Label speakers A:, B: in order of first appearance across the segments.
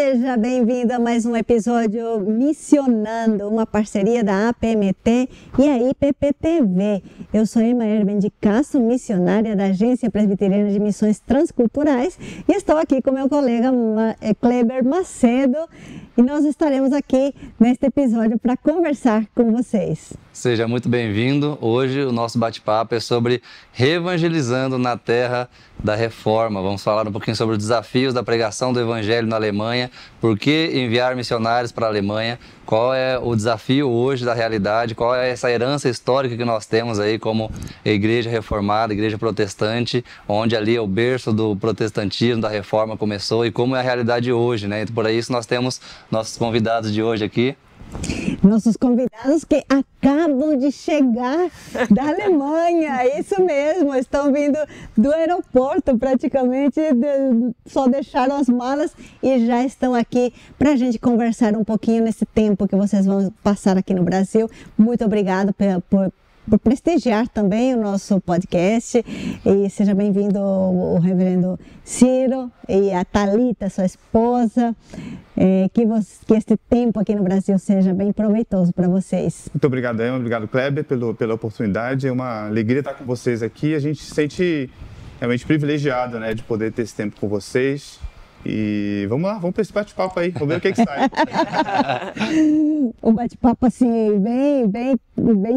A: Seja bem-vindo a mais um episódio Missionando, uma parceria da APMT e a IPPTV. Eu sou Irma Erben de Castro, missionária da Agência Presbiteriana de Missões Transculturais, e estou aqui com meu colega Kleber Macedo, e nós estaremos aqui neste episódio para conversar com vocês.
B: Seja muito bem-vindo. Hoje o nosso bate-papo é sobre reevangelizando na terra da reforma. Vamos falar um pouquinho sobre os desafios da pregação do evangelho na Alemanha, por que enviar missionários para a Alemanha, qual é o desafio hoje da realidade, qual é essa herança histórica que nós temos aí como igreja reformada, igreja protestante, onde ali é o berço do protestantismo, da reforma começou, e como é a realidade hoje, né? Então, por isso nós temos nossos convidados de hoje aqui.
A: Nossos convidados que acabam de chegar da Alemanha, isso mesmo, estão vindo do aeroporto praticamente, só deixaram as malas e já estão aqui para a gente conversar um pouquinho nesse tempo que vocês vão passar aqui no Brasil. Muito obrigado por prestigiar também o nosso podcast, e seja bem-vindo o reverendo Ciro e a Thalita, sua esposa, que este tempo aqui no Brasil seja bem proveitoso para vocês.
C: Muito obrigado, Emma, obrigado, Kleber, pela oportunidade. É uma alegria estar com vocês aqui. A gente se sente realmente privilegiado, né, de poder ter esse tempo com vocês. E vamos lá, vamos para esse bate-papo aí, vamos ver o que sai.
A: Um bate-papo assim, bem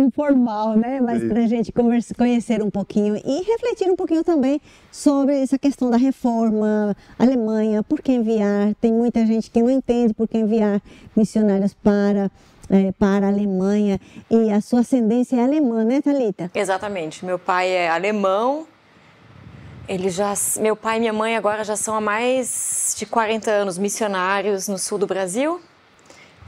A: informal, né? Mas para a gente conhecer um pouquinho e refletir um pouquinho também sobre essa questão da reforma, Alemanha, por que enviar? Tem muita gente que não entende por que enviar missionários para a Alemanha, e a sua ascendência é alemã, né, Thalita?
D: Exatamente, meu pai é alemão. Meu pai e minha mãe agora já são há mais de 40 anos missionários no sul do Brasil.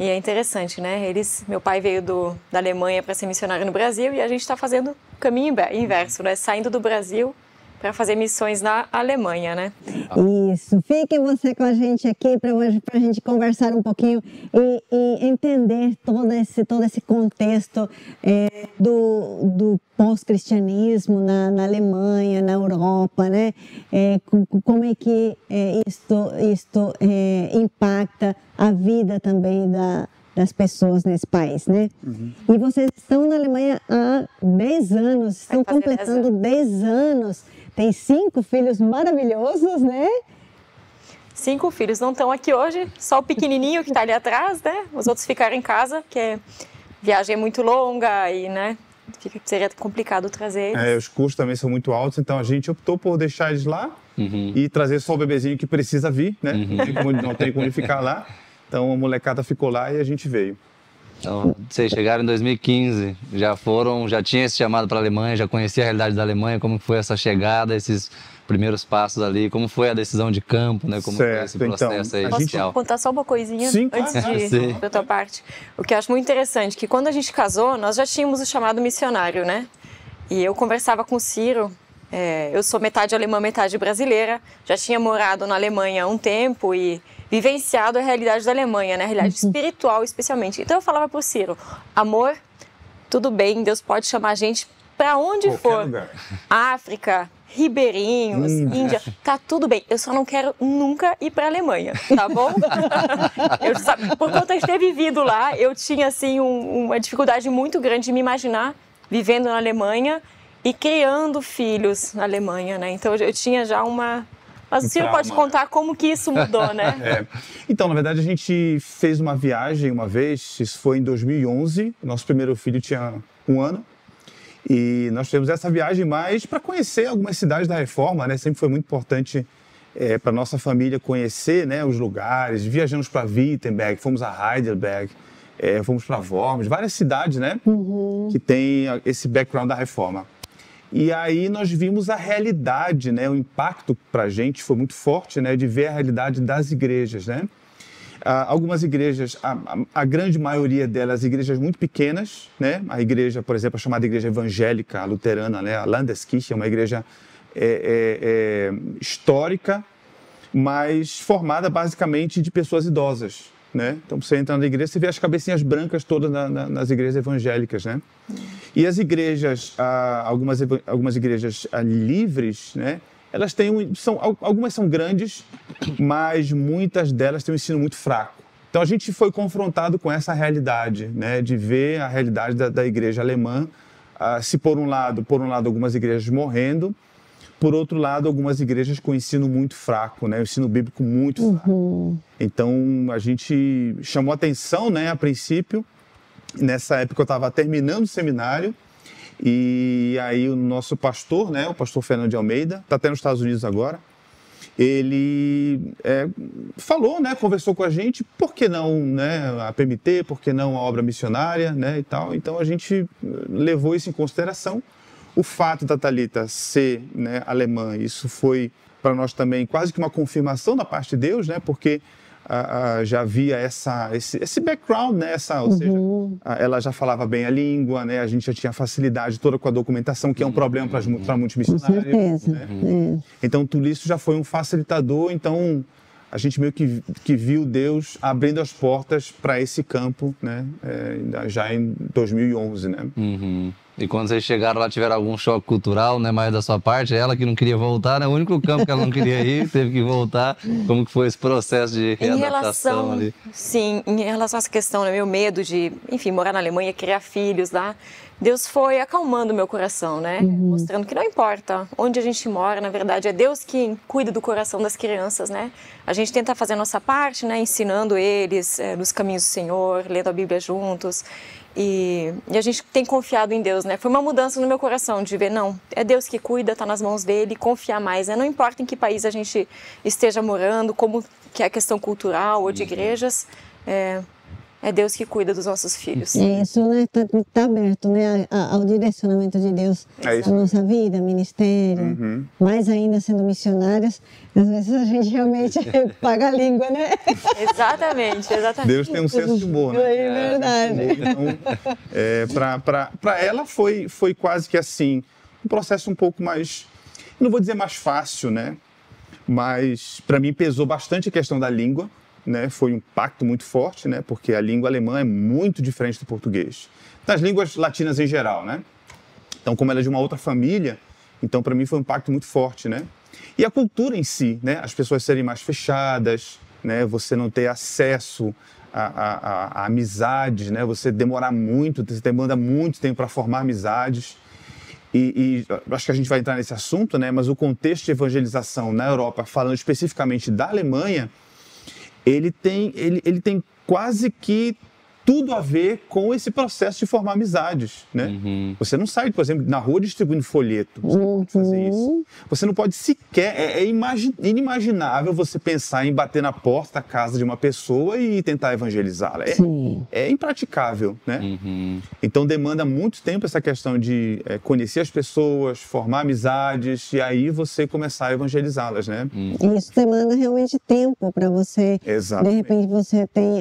D: E é interessante, né? Meu pai veio da Alemanha para ser missionário no Brasil, e a gente está fazendo o caminho inverso, né? Saindo do Brasil para fazer missões na Alemanha, né?
A: Isso, fique você com a gente aqui para a gente conversar um pouquinho e entender todo esse contexto do pós-cristianismo na Alemanha, na Europa, né? Como é que isto impacta a vida também das pessoas nesse país, né? Uhum. E vocês estão na Alemanha há 10 anos, estão completando 10 anos. Tem 5 filhos maravilhosos, né?
D: 5 filhos, não estão aqui hoje, só o pequenininho que está ali atrás, né? Os outros ficaram em casa, porque a viagem é muito longa e, né, seria complicado trazer eles.
C: Os custos também são muito altos, então a gente optou por deixar eles lá e trazer só o bebezinho que precisa vir, né? Não tem como ele ficar lá. Então a molecada ficou lá e a gente veio.
B: Então, vocês chegaram em 2015, já tinha esse chamado para a Alemanha, já conhecia a realidade da Alemanha, como foi essa chegada, esses primeiros passos ali, como foi a decisão de campo, né? Como foi esse processo aí inicial?
D: Posso contar só uma coisinha antes da tua parte? O que eu acho muito interessante, que quando a gente casou, nós já tínhamos o chamado missionário, né? E eu conversava com o Ciro, eu sou metade alemã, metade brasileira, já tinha morado na Alemanha há um tempo e vivenciado a realidade da Alemanha, né? A realidade espiritual especialmente. Então eu falava pro Ciro, amor, tudo bem, Deus pode chamar a gente para onde for. Lugar. África, Ribeirinhos, Índia, tá tudo bem. Eu só não quero nunca ir para a Alemanha, tá bom? Por conta de ter vivido lá, eu tinha assim uma dificuldade muito grande de me imaginar vivendo na Alemanha e criando filhos na Alemanha, né? Então eu tinha já Mas o Ciro pode contar como que isso mudou, né?
C: Então, na verdade, a gente fez uma viagem uma vez, isso foi em 2011, nosso primeiro filho tinha 1 ano, e nós fizemos essa viagem mais para conhecer algumas cidades da Reforma, né? Sempre foi muito importante para nossa família conhecer, né, os lugares. Viajamos para Wittenberg, fomos a Heidelberg, fomos para Worms, várias cidades, né, que tem esse background da Reforma. E aí nós vimos a realidade, né? O impacto para a gente foi muito forte, né? De ver a realidade das igrejas, né? Algumas igrejas, a grande maioria delas, igrejas muito pequenas, né? A igreja, por exemplo, a chamada igreja evangélica luterana, né? A Landeskirche, é uma igreja histórica, mas formada basicamente de pessoas idosas, né? Então, você entra na igreja, você vê as cabecinhas brancas todas nas igrejas evangélicas, né? E as igrejas, algumas igrejas livres, né? elas têm algumas são grandes, mas muitas delas têm um ensino muito fraco. Então a gente foi confrontado com essa realidade, né, de ver a realidade da igreja alemã, se por um lado algumas igrejas morrendo, por outro lado algumas igrejas com ensino muito fraco, né, o ensino bíblico muito fraco. Então a gente chamou atenção, né, a princípio. Nessa época eu estava terminando o seminário e aí o nosso pastor, né, o pastor Fernando de Almeida, está até nos Estados Unidos agora, ele falou, né, conversou com a gente, por que não, né, a PMT, por que não a obra missionária, né, e tal. Então a gente levou isso em consideração. O fato da Thalita ser, né, alemã, isso foi para nós também quase que uma confirmação da parte de Deus, né, porque já havia esse background, né? Ou seja, ela já falava bem a língua, né? A gente já tinha facilidade toda com a documentação, que é um problema para muitos missionários. Com certeza. Né? Então, tudo isso já foi um facilitador. Então, a gente meio que viu Deus abrindo as portas para esse campo, né? Já em 2011, né?
B: E quando vocês chegaram lá, tiveram algum choque cultural, né, mais da sua parte? Ela que não queria voltar, né? O único campo que ela não queria ir, teve que voltar. Como que foi esse processo de readaptação ali?
D: Sim, em relação a essa questão, né, meu medo de, enfim, morar na Alemanha, criar filhos lá, Deus foi acalmando meu coração, né? Mostrando que não importa onde a gente mora, na verdade, é Deus quem cuida do coração das crianças, né? A gente tenta fazer a nossa parte, né? Ensinando eles nos caminhos do Senhor, lendo a Bíblia juntos. E a gente tem confiado em Deus, né? Foi uma mudança no meu coração de ver, não, é Deus que cuida, está nas mãos dele, confiar mais, né? Não importa em que país a gente esteja morando, como que é a questão cultural ou de igrejas, é Deus que cuida dos nossos filhos.
A: É isso, né? Tá aberto, né? Ao direcionamento de Deus na nossa vida, ministério, mais ainda sendo missionários, às vezes a gente realmente paga a língua, né?
D: Exatamente.
C: Deus tem um senso de humor, né?
A: É verdade.
C: Então, para ela foi quase que assim, um processo um pouco mais, não vou dizer mais fácil, né? Mas para mim pesou bastante a questão da língua. Né, foi um impacto muito forte, né, porque a língua alemã é muito diferente do português. Das línguas latinas em geral, né? Então, como ela é de uma outra família, então para mim foi um impacto muito forte, né? E a cultura em si, né, as pessoas serem mais fechadas, né, você não ter acesso a amizades, né, você demora muito, você demanda muito tempo para formar amizades. E acho que a gente vai entrar nesse assunto, né, mas o contexto de evangelização na Europa, falando especificamente da Alemanha, ele tem quase que tudo a ver com esse processo de formar amizades, né? Você não sai, por exemplo, na rua distribuindo folheto. Você não pode fazer isso. Você não pode sequer... É inimaginável você pensar em bater na porta da casa de uma pessoa e tentar evangelizá-la. É impraticável, né? Então demanda muito tempo essa questão de conhecer as pessoas, formar amizades e aí você começar a evangelizá-las, né?
A: Isso demanda realmente tempo para você...
C: Exatamente.
A: De repente você tem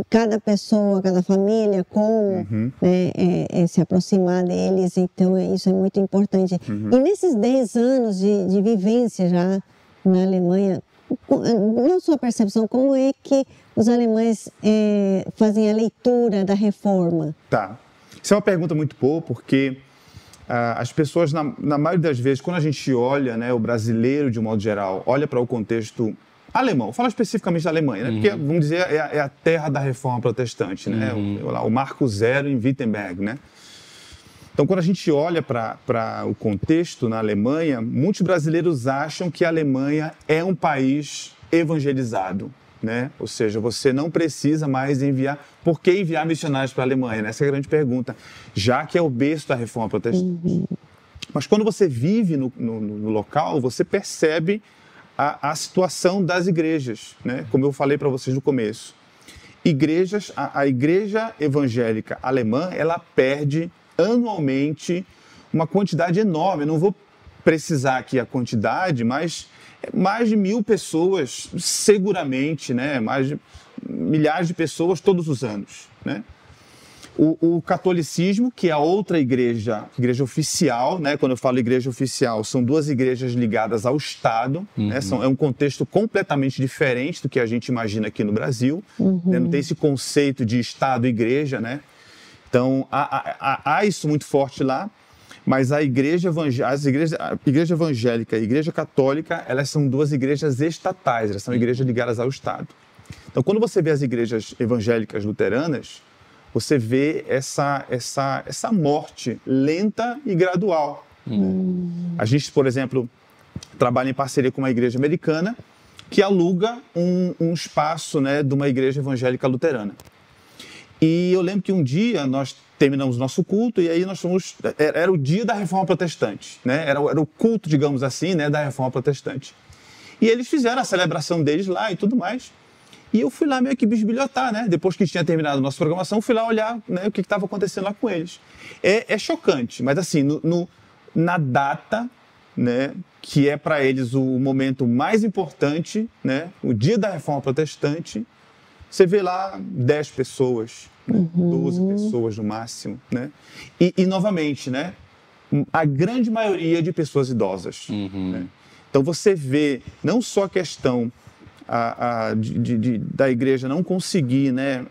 A: cada pessoa, cada família, como se aproximar deles, então isso é muito importante. E nesses 10 anos de vivência já na Alemanha, na sua percepção, como é que os alemães fazem a leitura da reforma?
C: Tá. Isso é uma pergunta muito boa, porque as pessoas, na maioria das vezes, quando a gente olha, né, o brasileiro, de um modo geral, olha para o contexto alemão, vou falar especificamente da Alemanha, né? Porque, vamos dizer, é a terra da reforma protestante, né? O Marco Zero em Wittenberg, né? Então, quando a gente olha para o contexto na Alemanha, muitos brasileiros acham que a Alemanha é um país evangelizado, né? Ou seja, você não precisa mais enviar... Por que enviar missionários para a Alemanha? Essa é a grande pergunta, já que é o berço da reforma protestante. Mas quando você vive no local, você percebe a situação das igrejas, né? Como eu falei para vocês no começo. A igreja evangélica alemã, ela perde anualmente uma quantidade enorme. Eu não vou precisar aqui a quantidade, mas mais de 1.000 pessoas, seguramente, né? Mais de milhares de pessoas todos os anos, né? O catolicismo, que é a outra igreja oficial, né? Quando eu falo igreja oficial, são duas igrejas ligadas ao Estado, né? É um contexto completamente diferente do que a gente imagina aqui no Brasil, né? Não tem esse conceito de Estado e igreja, né? Então, há isso muito forte lá, Mas a igreja evangélica e a igreja católica, elas são duas igrejas estatais, elas são igrejas ligadas ao Estado. Então, quando você vê as igrejas evangélicas luteranas, você vê essa morte lenta e gradual. A gente, por exemplo, trabalha em parceria com uma igreja americana que aluga um espaço, né, de uma igreja evangélica luterana. E eu lembro que um dia nós terminamos o nosso culto e aí nós fomos... Era o dia da Reforma Protestante, né? Era o culto, digamos assim, né, da Reforma Protestante. E eles fizeram a celebração deles lá e tudo mais. E eu fui lá meio que bisbilhotar, né? Depois que tinha terminado a nossa programação, fui lá olhar, né, o que estava acontecendo lá com eles. É chocante, mas assim, na data, né, que é para eles o momento mais importante, né, o dia da Reforma Protestante, você vê lá 10 pessoas, 12 pessoas no máximo, né? E novamente, né, a grande maioria de pessoas idosas. Né? Então você vê não só a questão da igreja não conseguir, né,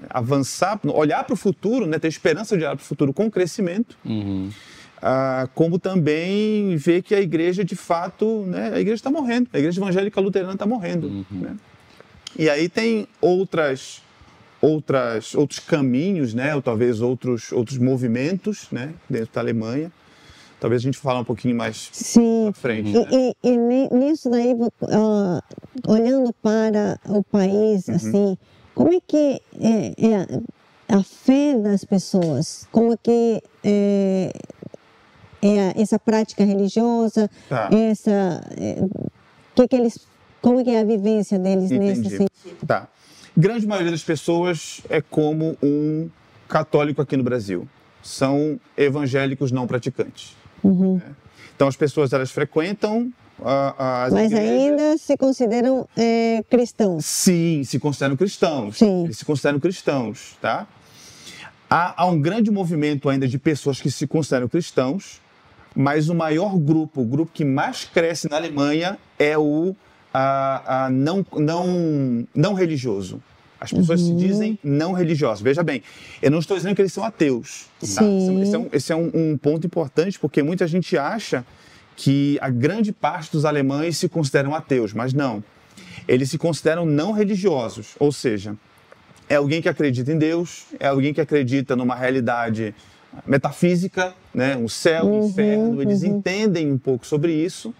C: avançar, olhar para o futuro, né, ter esperança de olhar para o futuro com crescimento, como também ver que a igreja, de fato, né, a igreja está morrendo, a igreja evangélica luterana está morrendo. Né? E aí tem outros caminhos, né, ou talvez outros movimentos, né, dentro da Alemanha. Talvez a gente fale um pouquinho mais à frente. Né?
A: E nisso daí, olhando para o país, assim, como é que é a fé das pessoas? Como é que é essa prática religiosa?
C: Tá.
A: Como é que é a vivência deles nesse sentido?
C: Tá. Grande maioria das pessoas é como um católico aqui no Brasil. São evangélicos não praticantes. Né? Então as pessoas, elas frequentam as
A: Mas
C: igrejas.
A: ainda se consideram cristãos?
C: Sim, se consideram cristãos.
A: Sim.
C: Eles se consideram cristãos, tá? Há um grande movimento ainda de pessoas que se consideram cristãos, mas o maior grupo, o grupo que mais cresce na Alemanha é o não religioso. As pessoas se dizem não religiosas. Veja bem, eu não estou dizendo que eles são ateus. Tá? Esse é um ponto importante, porque muita gente acha que a grande parte dos alemães se consideram ateus, mas não. Eles se consideram não religiosos, ou seja, é alguém que acredita em Deus, é alguém que acredita numa realidade metafísica, né? Um céu, um inferno, eles entendem um pouco sobre isso,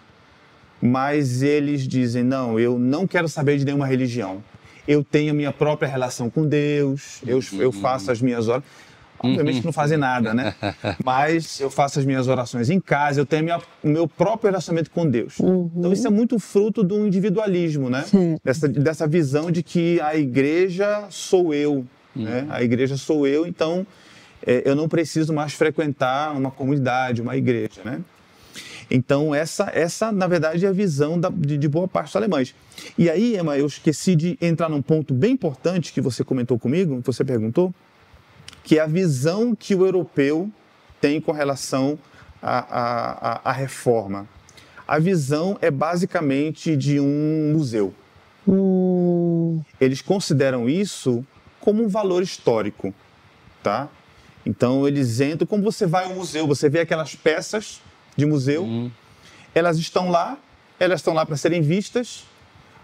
C: mas eles dizem, não, eu não quero saber de nenhuma religião. Eu tenho a minha própria relação com Deus, eu faço as minhas orações. Obviamente que não fazem nada, né? Mas eu faço as minhas orações em casa, eu tenho o meu próprio relacionamento com Deus. Então isso é muito fruto do individualismo, né? Dessa visão de que a igreja sou eu, né? A igreja sou eu, então eu não preciso mais frequentar uma comunidade, uma igreja, né? Então, essa na verdade, é a visão de boa parte dos alemães. E aí, Emma, eu esqueci de entrar num ponto bem importante que você comentou comigo, que você perguntou, que é a visão que o europeu tem com relação à reforma. A visão é basicamente de um museu. Eles consideram isso como um valor histórico, tá? Então, eles entram, como você vai ao museu, você vê aquelas peças de museu, elas estão lá para serem vistas,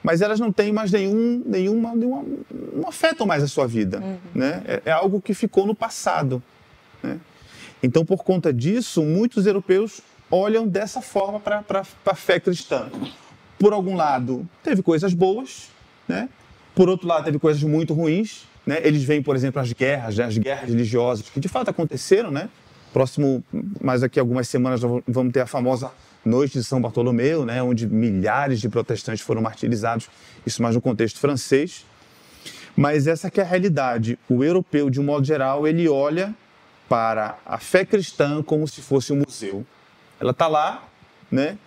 C: mas elas não têm mais não afetam mais a sua vida, né? É algo que ficou no passado, né? Então, por conta disso, muitos europeus olham dessa forma para a fé cristã. Por algum lado, teve coisas boas, né? Por outro lado, teve coisas muito ruins, né? Eles veem, por exemplo, as guerras, né? As guerras religiosas, que de fato aconteceram, né? Mas daqui a algumas semanas vamos ter a famosa Noite de São Bartolomeu, né, onde milhares de protestantes foram martirizados, isso mais no contexto francês. Mas essa que é a realidade. O europeu, de um modo geral, ele olha para a fé cristã como se fosse um museu. Ela está lá, né?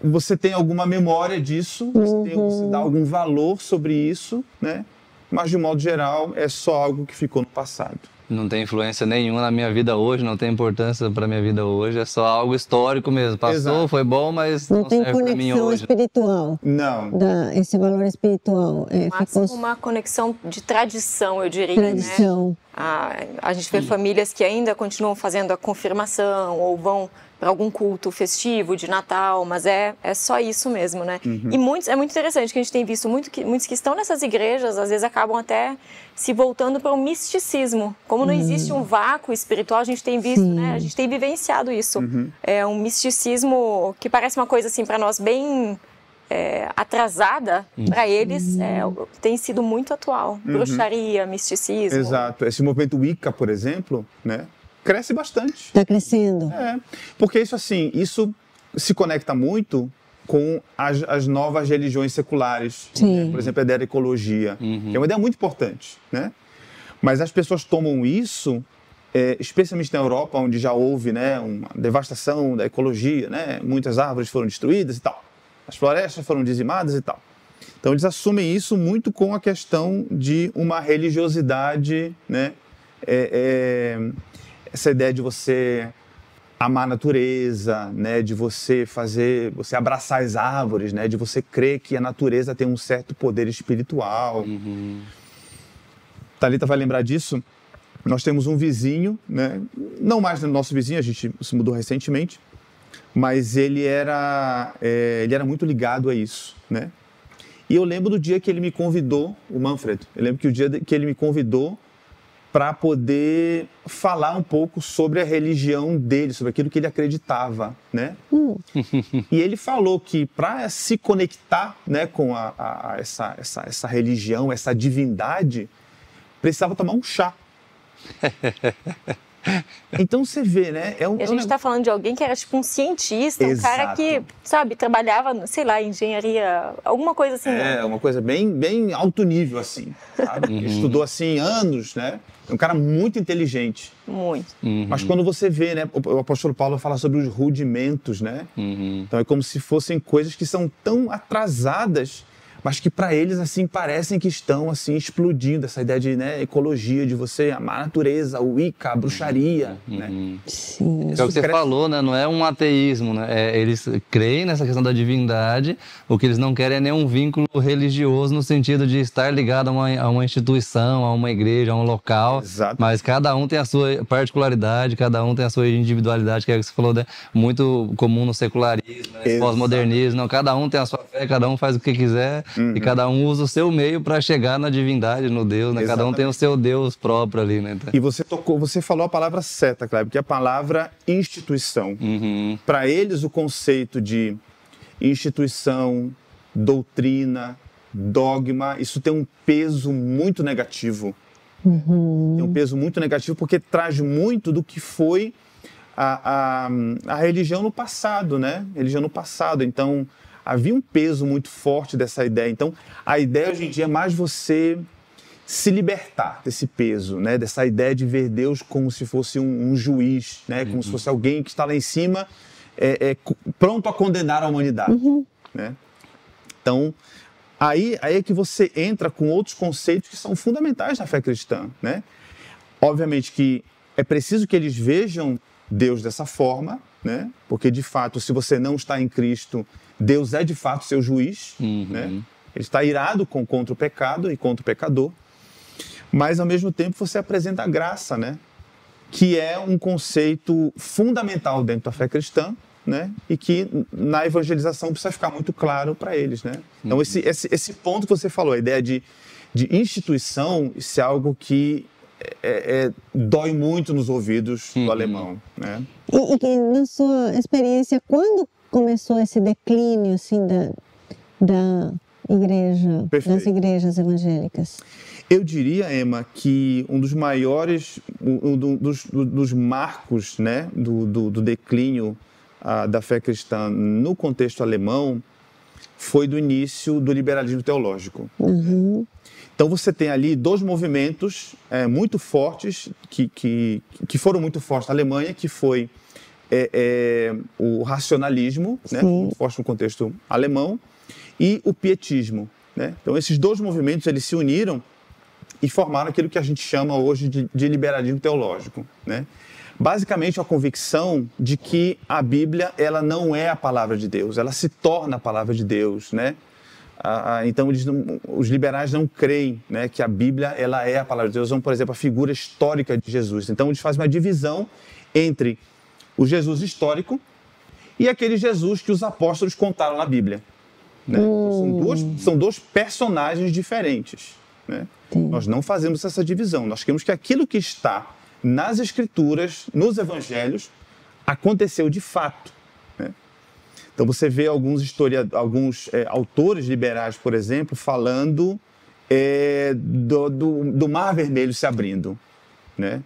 C: Você tem alguma memória disso, você dá algum valor sobre isso, né? Mas, de um modo geral, é só algo que ficou no passado.
B: Não tem influência nenhuma na minha vida hoje, não tem importância para minha vida hoje, é só algo histórico mesmo. Passou,
C: Exato.
B: Foi bom, mas
A: não tem
B: serve para mim
A: conexão
B: hoje.
A: espiritual.
C: Não.
A: Esse valor espiritual.
D: Máximo uma conexão de tradição, eu diria.
A: Tradição.
D: Né? A gente vê famílias que ainda continuam fazendo a confirmação ou vão para algum culto festivo de Natal, mas é só isso mesmo, né? E é muito interessante que a gente tem visto muitos que estão nessas igrejas, às vezes acabam até se voltando para o misticismo. Como não existe um vácuo espiritual, a gente tem visto, né? A gente tem vivenciado isso. É um misticismo que parece uma coisa assim para nós bem atrasada, para eles tem sido muito atual. Bruxaria, misticismo.
C: Exato. Esse movimento Wicca, por exemplo, né? Cresce bastante.
A: Está crescendo.
C: Porque isso se conecta muito com as novas religiões seculares. Né? Por exemplo, a ideia da ecologia, que é uma ideia muito importante. Né? Mas as pessoas tomam isso, especialmente na Europa, onde já houve, né, uma devastação da ecologia, né? Muitas árvores foram destruídas e tal. As florestas foram dizimadas e tal. Então eles assumem isso muito com a questão de uma religiosidade, né? Essa ideia de você amar a natureza, né, de você abraçar as árvores, né, de você crer que a natureza tem um certo poder espiritual. Thalita vai lembrar disso. Nós temos um vizinho, né, não mais nosso vizinho, a gente se mudou recentemente, mas ele era muito ligado a isso, né? E eu lembro do dia que ele me convidou, o Manfred, eu lembro que o dia que ele me convidou para poder falar um pouco sobre a religião dele, sobre aquilo que ele acreditava, né? E ele falou que para se conectar, né, com essa religião, essa divindade, precisava tomar um chá. Então você vê, né?
D: E a gente está falando de alguém que era tipo um cientista, um cara que, sabe, trabalhava, sei lá, engenharia, alguma coisa assim.
C: Uma coisa bem alto nível, assim, sabe? Estudou, assim, anos, né? É um cara muito inteligente.
D: Muito.
C: Mas quando você vê, né? O apóstolo Paulo fala sobre os rudimentos, né? Então é como se fossem coisas que são tão atrasadas, mas que para eles, assim, parecem que estão, assim, explodindo. Essa ideia de, né, ecologia, de você amar a natureza, o Wicca, a bruxaria, né?
A: Sim.
B: É o que você falou, né? Não é um ateísmo, né? Eles creem nessa questão da divindade, o que eles não querem é nenhum vínculo religioso no sentido de estar ligado a uma instituição, a uma igreja, a um local.
C: Exato.
B: Mas cada um tem a sua particularidade, cada um tem a sua individualidade, que é o que você falou, né? Muito comum no secularismo, né? Pós-modernismo. Não, cada um tem a sua fé, cada um faz o que quiser. E cada um usa o seu meio para chegar na divindade, no Deus, né? Cada um tem o seu Deus próprio ali, né?
C: E você falou a palavra certa, Kleber, que é a palavra instituição. Para eles, o conceito de instituição, doutrina, dogma, isso tem um peso muito negativo. Tem um peso muito negativo porque traz muito do que foi a religião no passado, né? Religião no passado. Então, havia um peso muito forte dessa ideia. Então, a ideia hoje em dia é mais você se libertar desse peso, né? Dessa ideia de ver Deus como se fosse um juiz, né? Como se fosse alguém que está lá em cima, pronto a condenar a humanidade. Né? Então, aí é que você entra com outros conceitos que são fundamentais na fé cristã. Né? Obviamente que é preciso que eles vejam Deus dessa forma, né? Porque, de fato, se você não está em Cristo, Deus é, de fato, seu juiz. Né? Ele está irado contra o pecado e contra o pecador. Mas, ao mesmo tempo, você apresenta a graça, né? Que é um conceito fundamental dentro da fé cristã, né? E que, na evangelização, precisa ficar muito claro para eles. Né? Então, esse ponto que você falou, a ideia de instituição, isso é algo que dói muito nos ouvidos do alemão. Né?
A: E na sua experiência, quando começou esse declínio assim, da igreja, das igrejas evangélicas?
C: Eu diria, Emma, que um dos maiores, dos marcos, né, do declínio da fé cristã no contexto alemão foi do início do liberalismo teológico. Então você tem ali dois movimentos muito fortes, que foram muito fortes na Alemanha, que foi o racionalismo, né, muito forte no contexto alemão, e o pietismo. Né? Então esses dois movimentos eles se uniram e formaram aquilo que a gente chama hoje de liberalismo teológico. Né? Basicamente a convicção de que a Bíblia ela não é a palavra de Deus, ela se torna a palavra de Deus, né? Então, os liberais não creem, né, que a Bíblia ela é a palavra de Deus. Usam, por exemplo, a figura histórica de Jesus. Então, eles fazem uma divisão entre o Jesus histórico e aquele Jesus que os apóstolos contaram na Bíblia. Né? São dois personagens diferentes. Né? Nós não fazemos essa divisão. Nós queremos que aquilo que está nas Escrituras, nos Evangelhos, aconteceu de fato. Né? Então você vê alguns autores liberais, por exemplo, falando do Mar Vermelho se abrindo. Né?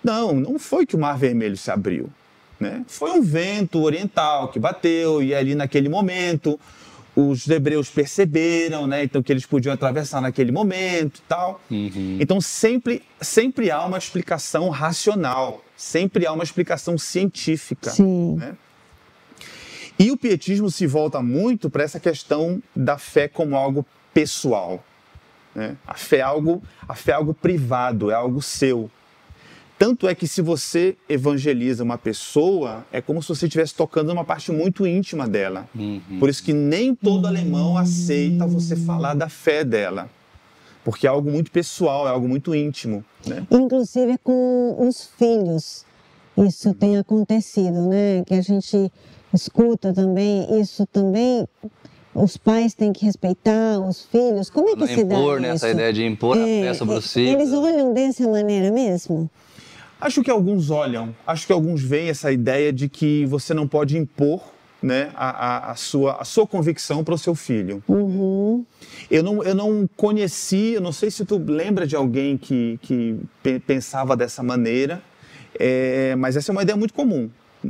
C: Não foi que o Mar Vermelho se abriu. Né? Foi um vento oriental que bateu e ali naquele momento os hebreus perceberam, né? Então que eles podiam atravessar naquele momento e tal. Então sempre há uma explicação racional, sempre há uma explicação científica.
A: Sim.
C: Né? E o pietismo se volta muito para essa questão da fé como algo pessoal. Né? A fé é algo privado, é algo seu. Tanto é que se você evangeliza uma pessoa, é como se você estivesse tocando uma parte muito íntima dela. Por isso que nem todo alemão aceita você falar da fé dela. Porque é algo muito pessoal, é algo muito íntimo. Né?
A: Inclusive com os filhos, isso tem acontecido, né? Que a gente escuta também, isso também... Os pais têm que respeitar os filhos. Como é que se dá
B: impor, né?
A: isso?
B: Essa ideia de impor a fé sobre os filhos.
A: Eles olham dessa maneira mesmo?
C: Acho que alguns olham, acho que alguns veem essa ideia de que você não pode impor, né, a sua convicção para o seu filho. Eu não conheci, eu não sei se tu lembra de alguém que pensava dessa maneira, mas essa é uma ideia muito comum.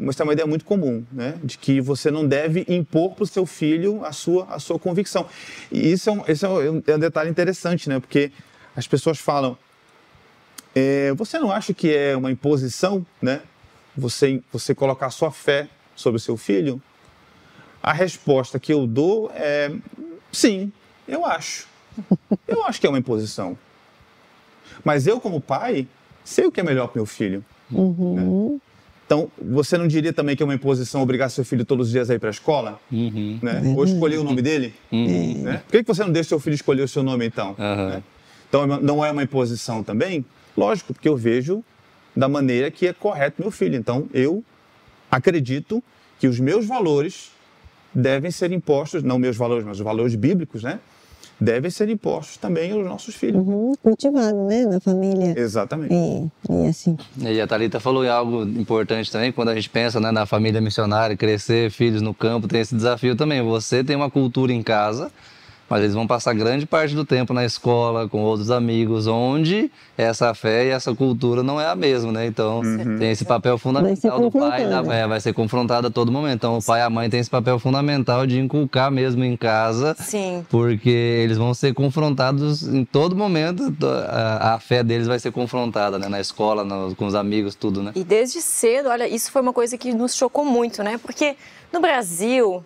C: Essa é uma ideia muito comum, né, de que você não deve impor para o seu filho a sua convicção. E esse é um detalhe interessante, né, porque as pessoas falam, você não acha que é uma imposição, né? Você colocar a sua fé sobre o seu filho? A resposta que eu dou é sim, eu acho. Eu acho que é uma imposição. Mas eu, como pai, sei o que é melhor para o meu filho. Né? Então, você não diria também que é uma imposição obrigar seu filho todos os dias a ir para a escola? Né? Ou escolher o nome dele? Né? Por que você não deixa seu filho escolher o seu nome, então? Né? Então, não é uma imposição também? Lógico, porque eu vejo da maneira que é correto meu filho. Então, eu acredito que os meus valores devem ser impostos, não meus valores, mas os valores bíblicos, né? Devem ser impostos também aos nossos filhos.
A: Cultivado, né? Na família.
C: Exatamente.
A: E assim.
B: E a Thalita falou algo importante também, quando a gente pensa, né, na família missionária, crescer, filhos no campo, tem esse desafio também. Você tem uma cultura em casa, mas eles vão passar grande parte do tempo na escola, com outros amigos, onde essa fé e essa cultura não é a mesma, né? Então, tem esse papel fundamental do pai, vai ser confrontada a todo momento. Então, o pai e a mãe têm esse papel fundamental de inculcar mesmo em casa, porque eles vão ser confrontados em todo momento, a fé deles vai ser confrontada, né? Na escola, com os amigos, tudo, né?
D: E desde cedo, olha, isso foi uma coisa que nos chocou muito, né? Porque no Brasil,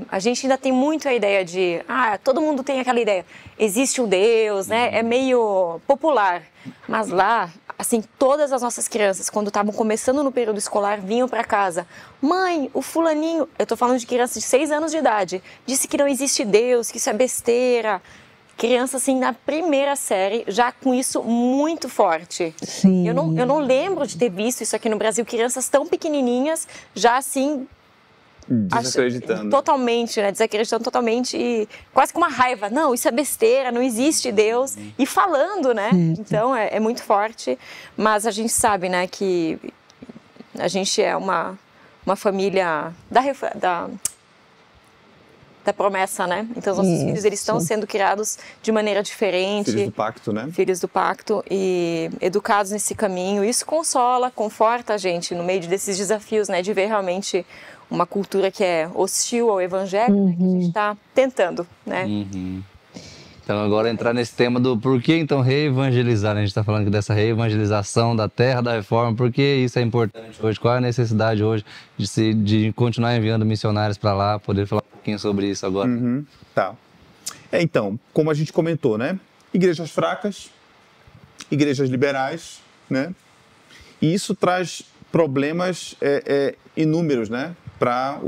D: a gente ainda tem muito a ideia de, todo mundo tem aquela ideia, existe um Deus, né? É meio popular. Mas lá, assim, todas as nossas crianças, quando estavam começando no período escolar, vinham para casa. Mãe, o fulaninho, eu tô falando de crianças de 6 anos de idade, disse que não existe Deus, que isso é besteira. Criança, assim, na primeira série, já com isso muito forte.
A: Sim.
D: Eu não lembro de ter visto isso aqui no Brasil, crianças tão pequenininhas, já assim...
C: Desacreditando.
D: Totalmente, né? Desacreditando totalmente e quase com uma raiva. Não, isso é besteira, não existe Deus. E falando, né? Então, é muito forte. Mas a gente sabe, né, que a gente é uma família da promessa, né? Então, os nossos filhos, eles estão sendo criados de maneira diferente.
C: Filhos do pacto, né?
D: Filhos do pacto e educados nesse caminho. Isso consola, conforta a gente no meio desses desafios, né? De ver realmente uma cultura que é hostil ao evangelho, né, que a gente está tentando, né?
B: Então, agora entrar nesse tema do por que, então, reevangelizar, né? A gente está falando dessa reevangelização da terra da reforma, por que isso é importante hoje? Qual é a necessidade hoje de continuar enviando missionários para lá, poder falar um pouquinho sobre isso agora?
C: Tá. Então, como a gente comentou, né? Igrejas fracas, igrejas liberais, né? E isso traz problemas inúmeros, né? para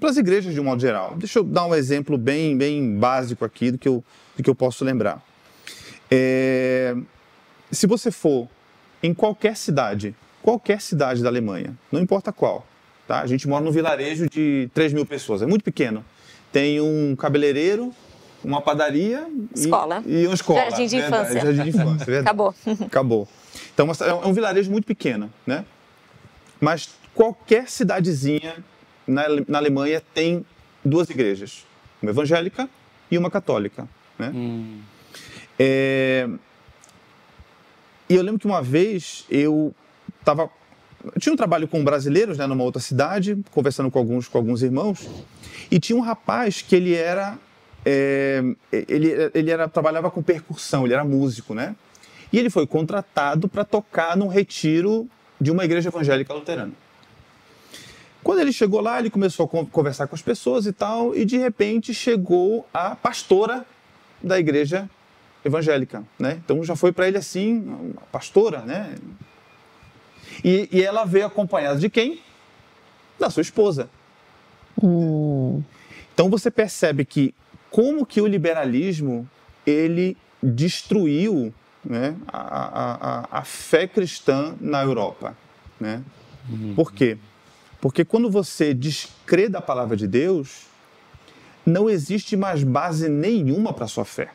C: as igrejas de um modo geral. Deixa eu dar um exemplo bem básico aqui do que eu posso lembrar. Se você for em qualquer cidade da Alemanha, não importa qual, tá? A gente mora num vilarejo de 3.000 pessoas, é muito pequeno. Tem um cabeleireiro, uma padaria e uma escola.
D: Jardim de infância.
C: Jardim de infância, verdade. Acabou. Então é um vilarejo muito pequeno, né? Mas qualquer cidadezinha na Alemanha tem 2 igrejas, uma evangélica e uma católica, né? E eu lembro que uma vez eu tinha um trabalho com brasileiros, né, numa outra cidade, conversando com alguns irmãos, e tinha um rapaz que ele trabalhava com percussão, ele era músico, né? E ele foi contratado para tocar num retiro de uma igreja evangélica luterana. Quando ele chegou lá, ele começou a conversar com as pessoas e tal, e de repente chegou a pastora da igreja evangélica, né? Então já foi para ele assim, a pastora, né? E ela veio acompanhada de quem? Da sua esposa. Então você percebe que como que o liberalismo ele destruiu, né, a fé cristã na Europa, né? Por quê? Porque quando você descrê da palavra de Deus, não existe mais base nenhuma para a sua fé.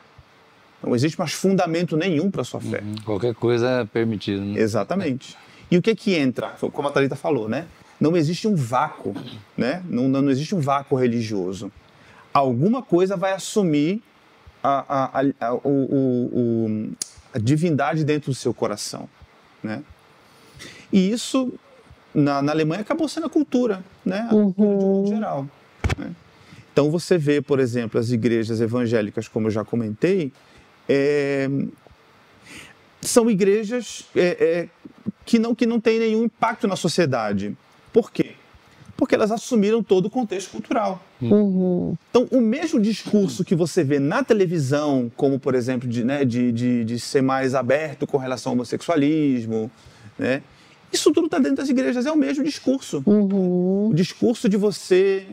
C: Não existe mais fundamento nenhum para a sua fé.
B: Qualquer coisa é permitido, né?
C: Exatamente. E o que entra? Como a Thalita falou, né? Não existe um vácuo, né? Não existe um vácuo religioso. Alguma coisa vai assumir a divindade dentro do seu coração, né? E isso, na Alemanha, acabou sendo a cultura, né? A cultura de um modo geral, né? Então, você vê, por exemplo, as igrejas evangélicas, como eu já comentei, são igrejas que não têm nenhum impacto na sociedade. Por quê? Porque elas assumiram todo o contexto cultural. Então, o mesmo discurso que você vê na televisão, como, por exemplo, de ser mais aberto com relação ao homossexualismo, né? Isso tudo está dentro das igrejas, é o mesmo discurso. O discurso de você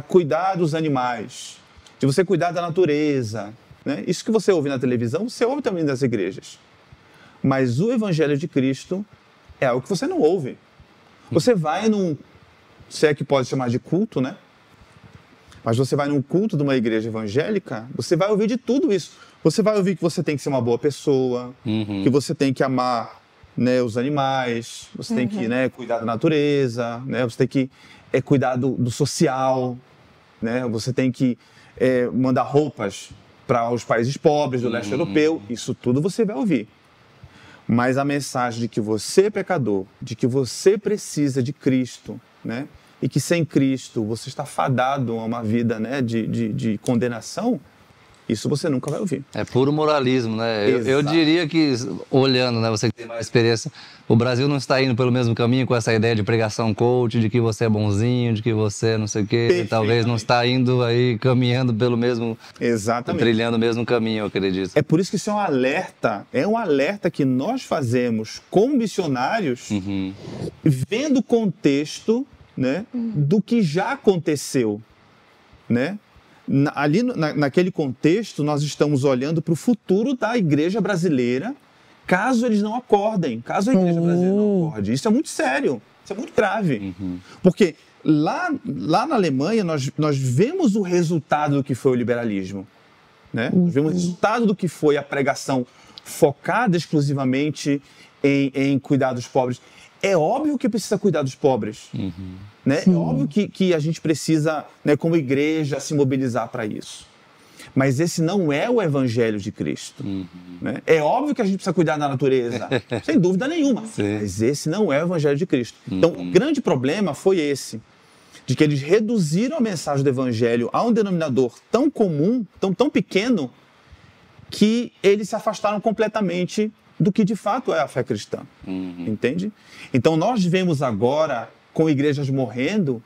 C: cuidar dos animais, de você cuidar da natureza, né? Isso que você ouve na televisão, você ouve também das igrejas. Mas o Evangelho de Cristo é algo que você não ouve. Você vai se é que pode chamar de culto, né? Mas você vai num culto de uma igreja evangélica, você vai ouvir de tudo isso. Você vai ouvir que você tem que ser uma boa pessoa, que você tem que amar, né, os animais, você tem que, né, cuidar da natureza, né, você tem que cuidar do social, né, você tem que mandar roupas para os países pobres do leste europeu. Isso tudo você vai ouvir. Mas a mensagem de que você é pecador, de que você precisa de Cristo, né? E que sem Cristo você está fadado a uma vida, né, de condenação, isso você nunca vai ouvir.
B: É puro moralismo, né? Eu diria que, olhando, né, você que tem mais experiência, o Brasil não está indo pelo mesmo caminho com essa ideia de pregação coach, de que você é bonzinho, de que você não sei o quê, talvez não está indo aí caminhando pelo mesmo...
C: Exatamente.
B: Trilhando o mesmo caminho, eu acredito.
C: É por isso que isso é um alerta que nós fazemos como missionários, vendo o contexto, né, do que já aconteceu, né? Ali naquele contexto, nós estamos olhando para o futuro da igreja brasileira, caso eles não acordem, caso a igreja brasileira não acorde. Isso é muito sério, isso é muito grave. Porque lá na Alemanha, nós vemos o resultado do que foi o liberalismo, né? Nós vemos o resultado do que foi a pregação focada exclusivamente em cuidar dos pobres. É óbvio que precisa cuidar dos pobres, né? É óbvio que a gente precisa, né, como igreja, se mobilizar para isso. Mas esse não é o Evangelho de Cristo. Né? É óbvio que a gente precisa cuidar da natureza, sem dúvida nenhuma. Sim. Mas esse não é o Evangelho de Cristo. Então, o grande problema foi esse, de que eles reduziram a mensagem do Evangelho a um denominador tão comum, tão pequeno, que eles se afastaram completamente do que de fato é a fé cristã, entende? Então nós vemos agora, com igrejas morrendo,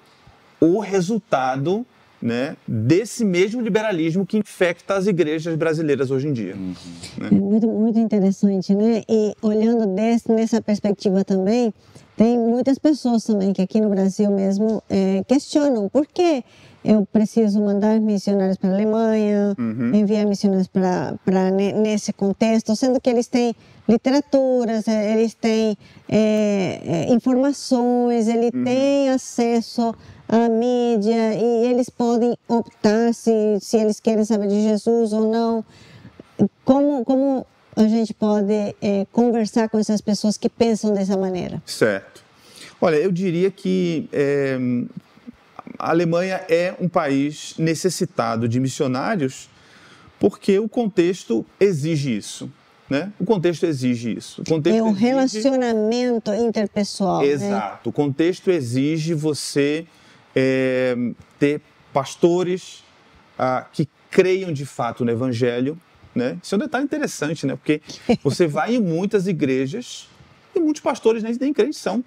C: o resultado né, desse mesmo liberalismo que infecta as igrejas brasileiras hoje em dia. Né?
A: Muito, muito interessante, né? E olhando nessa perspectiva também, tem muitas pessoas também que aqui no Brasil mesmo questionam por que eu preciso mandar missionários para a Alemanha, enviar missionários nesse contexto, sendo que eles têm literaturas, eles têm informações, eles têm acesso à mídia e eles podem optar se eles querem saber de Jesus ou não. Como a gente pode conversar com essas pessoas que pensam dessa maneira?
C: Certo. Olha, eu diria que a Alemanha é um país necessitado de missionários porque o contexto exige isso, né? O contexto exige isso.
A: O relacionamento interpessoal.
C: Exato.
A: Né?
C: O contexto exige você ter pastores que creiam de fato no Evangelho, né? Isso é um detalhe interessante, né? Porque você vai em muitas igrejas e muitos pastores nem crentes são.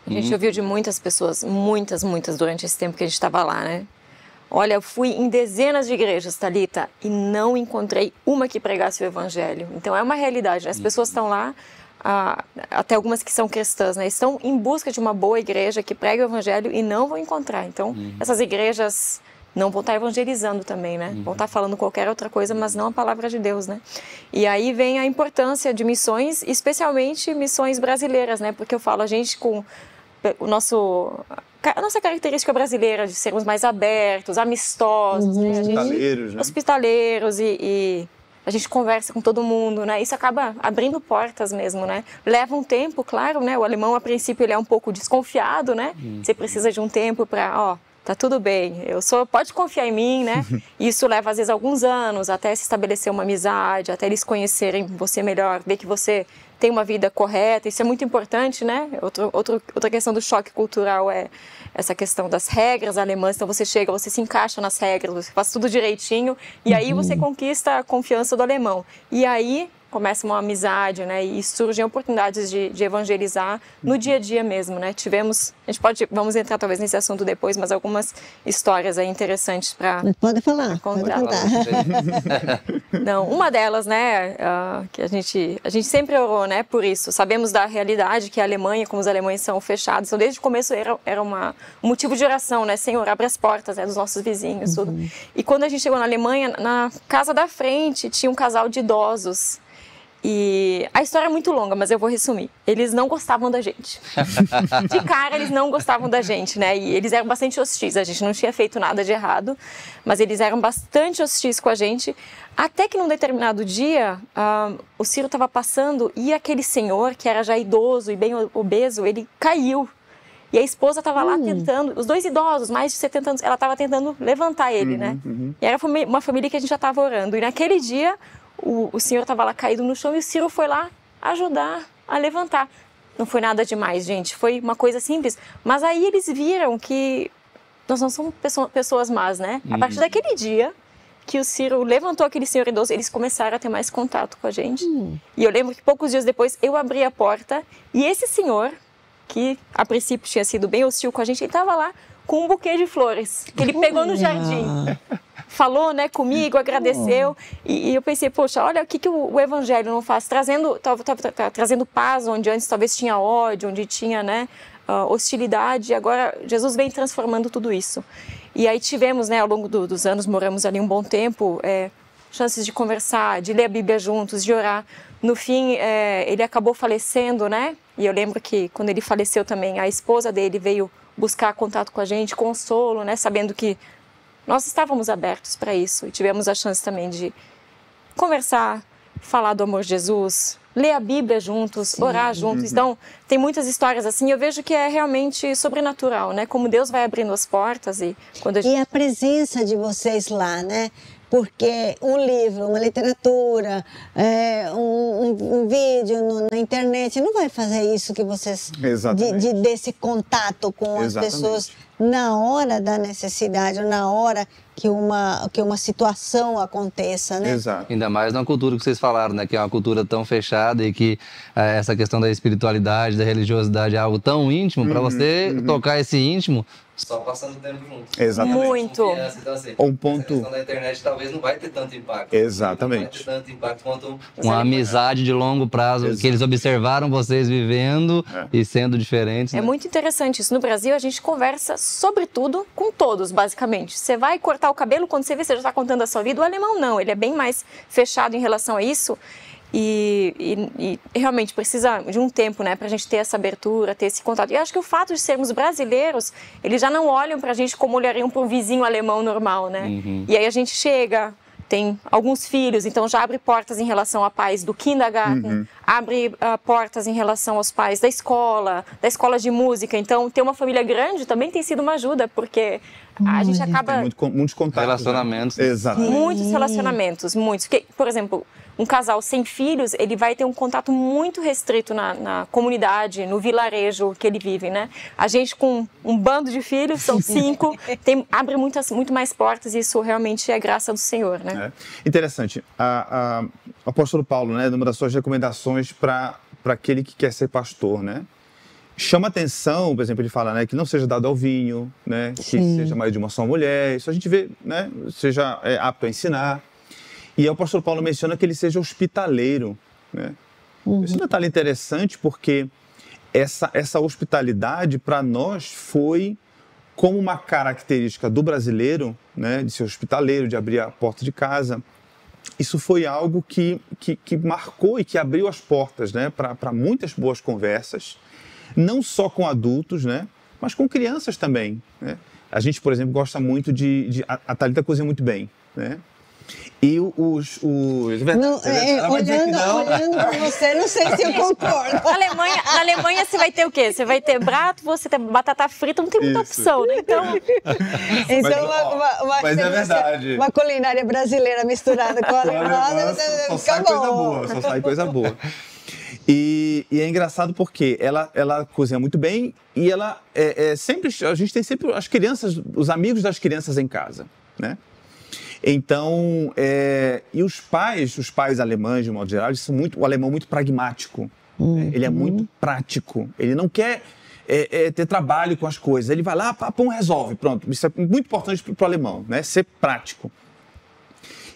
D: A gente ouviu de muitas pessoas, muitas durante esse tempo que a gente estava lá, né? Olha, eu fui em dezenas de igrejas, Thalita, e não encontrei uma que pregasse o evangelho. Então é uma realidade, né? As pessoas estão lá, até algumas que são cristãs, né? Estão em busca de uma boa igreja que pregue o evangelho e não vão encontrar. Então essas igrejas não vão estar evangelizando também, né? Vão estar falando qualquer outra coisa, mas não a palavra de Deus, né? E aí vem a importância de missões, especialmente missões brasileiras, né? Porque eu falo, a gente com a nossa característica brasileira de sermos mais abertos, amistosos, né? Hospitaleiros e a gente conversa com todo mundo, né? Isso acaba abrindo portas mesmo, né? Leva um tempo, claro, né? O alemão, a princípio, ele é um pouco desconfiado, né? Você precisa de um tempo para, tá tudo bem, pode confiar em mim, né? Isso leva às vezes alguns anos até se estabelecer uma amizade, até eles conhecerem você melhor, ver que você tem uma vida correta. Isso é muito importante, né? Outra questão do choque cultural é essa questão das regras alemãs. Então você chega, você se encaixa nas regras, você faz tudo direitinho e aí você conquista a confiança do alemão. E aí começa uma amizade, né? E surgem oportunidades de evangelizar no dia a dia mesmo, né? Vamos entrar talvez nesse assunto depois, mas algumas histórias aí interessantes para
A: Pode falar,
D: contar. Não, uma delas, né, que a gente sempre orou, né, por isso. Sabemos da realidade que a Alemanha, como os alemães são fechados, então desde o começo era um motivo de oração, né? Senhor, abre as portas, né, dos nossos vizinhos, tudo. E quando a gente chegou na Alemanha, na casa da frente tinha um casal de idosos. E a história é muito longa, mas eu vou resumir. Eles não gostavam da gente. De cara, eles não gostavam da gente, né? E eles eram bastante hostis. A gente não tinha feito nada de errado, mas eles eram bastante hostis com a gente. Até que num determinado dia, o Ciro estava passando e aquele senhor, que era já idoso e bem obeso, ele caiu. E a esposa estava lá tentando, os dois idosos, mais de 70 anos, ela estava tentando levantar ele, né? E era uma família que a gente já estava orando. E naquele dia, o senhor estava lá caído no chão e o Ciro foi lá ajudar a levantar. Não foi nada demais, gente, foi uma coisa simples. Mas aí eles viram que nós não somos pessoas más, né? A partir daquele dia que o Ciro levantou aquele senhor idoso, eles começaram a ter mais contato com a gente. E eu lembro que poucos dias depois eu abri a porta e esse senhor, que a princípio tinha sido bem hostil com a gente, ele estava lá com um buquê de flores que ele pegou no jardim. Falou, né, comigo, agradeceu. E eu pensei, poxa, olha o que o evangelho não faz, trazendo paz onde antes talvez tinha ódio, onde tinha, né, hostilidade. Agora Jesus vem transformando tudo isso. E aí tivemos, né, ao longo dos anos, moramos ali um bom tempo, chances de conversar, de ler a Bíblia juntos, de orar. No fim, ele acabou falecendo, né? E eu lembro que quando ele faleceu também, a esposa dele veio buscar contato com a gente, consolo, né? Sabendo que nós estávamos abertos para isso. E tivemos a chance também de conversar, falar do amor de Jesus, ler a Bíblia juntos, orar juntos. Então, tem muitas histórias assim. Eu vejo que é realmente sobrenatural, né? Como Deus vai abrindo as portas e quando
A: E a presença de vocês lá, né? Porque um livro, uma literatura, um vídeo na internet não vai fazer isso que vocês...
C: Exatamente.
A: Desse contato com as pessoas na hora da necessidade, ou na hora que uma situação aconteça, né?
C: Exato.
B: Ainda mais na cultura que vocês falaram, né? Que é uma cultura tão fechada e que essa questão da espiritualidade, da religiosidade é algo tão íntimo, para você tocar esse íntimo só passando tempo junto.
C: Exatamente.
D: Muito.
B: Então, assim,
C: Um ponto...
B: a questão da internet talvez não vai ter tanto impacto.
C: Exatamente.
B: Não vai ter tanto impacto quanto uma amizade de longo prazo, que eles observaram vocês vivendo e sendo diferentes.
D: É muito interessante isso. No Brasil, a gente conversa sobre tudo com todos, basicamente. Você vai cortar o cabelo, quando você vê, você já está contando a sua vida. O alemão não, ele é bem mais fechado em relação a isso. E realmente precisa de um tempo, né, para a gente ter essa abertura, ter esse contato. E eu acho que o fato de sermos brasileiros, eles já não olham para a gente como olhariam para um vizinho alemão normal, né? E aí a gente chega, tem alguns filhos, então já abre portas em relação a pais do kindergarten, abre portas em relação aos pais da escola de música. Então, ter uma família grande também tem sido uma ajuda, porque a gente acaba...
C: Tem muitos contatos.
B: Relacionamentos.
C: Né? Exatamente.
D: Muitos relacionamentos, muitos. Porque, por exemplo, um casal sem filhos, ele vai ter um contato muito restrito na comunidade, no vilarejo que ele vive, né? A gente com um bando de filhos, são 5, abre muito mais portas e isso realmente é graça do Senhor, né?
C: Interessante. O apóstolo Paulo, né, numa das suas recomendações para aquele que quer ser pastor, né? Chama atenção, por exemplo, ele fala, né, que não seja dado ao vinho, né, que seja marido de uma só mulher, isso a gente vê, né, seja apto a ensinar. E o apóstolo Paulo menciona que ele seja hospitaleiro, né? Esse detalhe é interessante porque essa hospitalidade para nós foi como uma característica do brasileiro, né, de ser hospitaleiro, de abrir a porta de casa. Isso foi algo que marcou e que abriu as portas, né, para muitas boas conversas, não só com adultos, né, mas com crianças também, né? A gente, por exemplo, gosta muito a Thalita cozinha muito bem, né? E olhando
A: para você, não sei se eu concordo.
D: Na Alemanha você vai ter o quê? Você vai ter prato, você tem batata frita, não tem muita opção, né? Então
C: mas é verdade.
A: Uma culinária brasileira misturada com a alemã,
C: só sai coisa boa, só sai coisa boa. E é engraçado porque ela cozinha muito bem e ela a gente tem sempre as crianças, os amigos das crianças em casa, né? Então, e os pais alemães, de um modo geral, o alemão é muito pragmático. Ele é muito prático. Ele não quer ter trabalho com as coisas. Ele vai lá, pum, resolve. Pronto. Isso é muito importante para o alemão, né? Ser prático.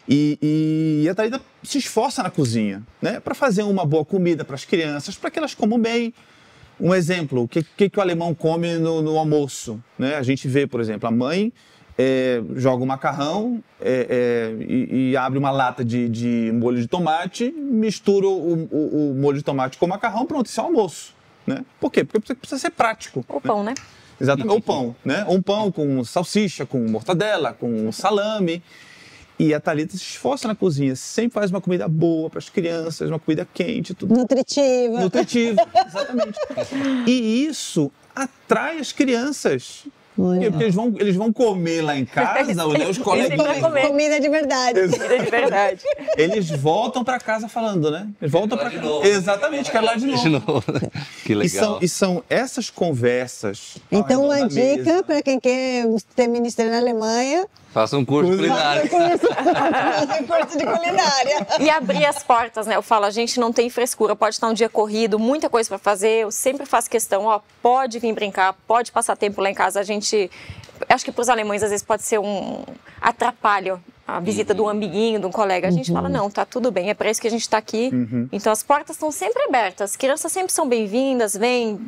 C: E a Thalita se esforça na cozinha, né? Para fazer uma boa comida para as crianças, para que elas comam bem. Um exemplo, o que o alemão come no almoço, né? A gente vê, por exemplo, a mãe... joga um macarrão e abre uma lata de molho de tomate, mistura o molho de tomate com o macarrão, pronto, isso é almoço, né? Por quê? Porque precisa ser prático.
D: O pão, né?
C: Exatamente, o pão, né? Um pão com salsicha, com mortadela, com salame. E a Thalita se esforça na cozinha, sempre faz uma comida boa para as crianças, uma comida quente, tudo.
A: Nutritiva,
C: exatamente. E isso atrai as crianças. Porque eles vão comer lá em casa, né, os coleguinhas.
A: Comida de verdade.
D: Comida de verdade.
C: Eles voltam para casa falando, né? Eles voltam para casa. Exatamente, quero lá de novo.
B: Que legal.
C: E são essas conversas.
A: Então, uma dica para quem quer ter ministério na Alemanha.
B: Faça um curso culinário.
A: Faça um curso de culinária.
D: E abrir as portas, né? Eu falo, a gente não tem frescura, pode estar um dia corrido, muita coisa para fazer. Eu sempre faço questão, pode vir brincar, pode passar tempo lá em casa. Acho que para os alemães às vezes pode ser um atrapalho a visita de um amiguinho, de um colega. A gente fala, não, tá tudo bem, é para isso que a gente está aqui. Então as portas estão sempre abertas, as crianças sempre são bem-vindas, vêm,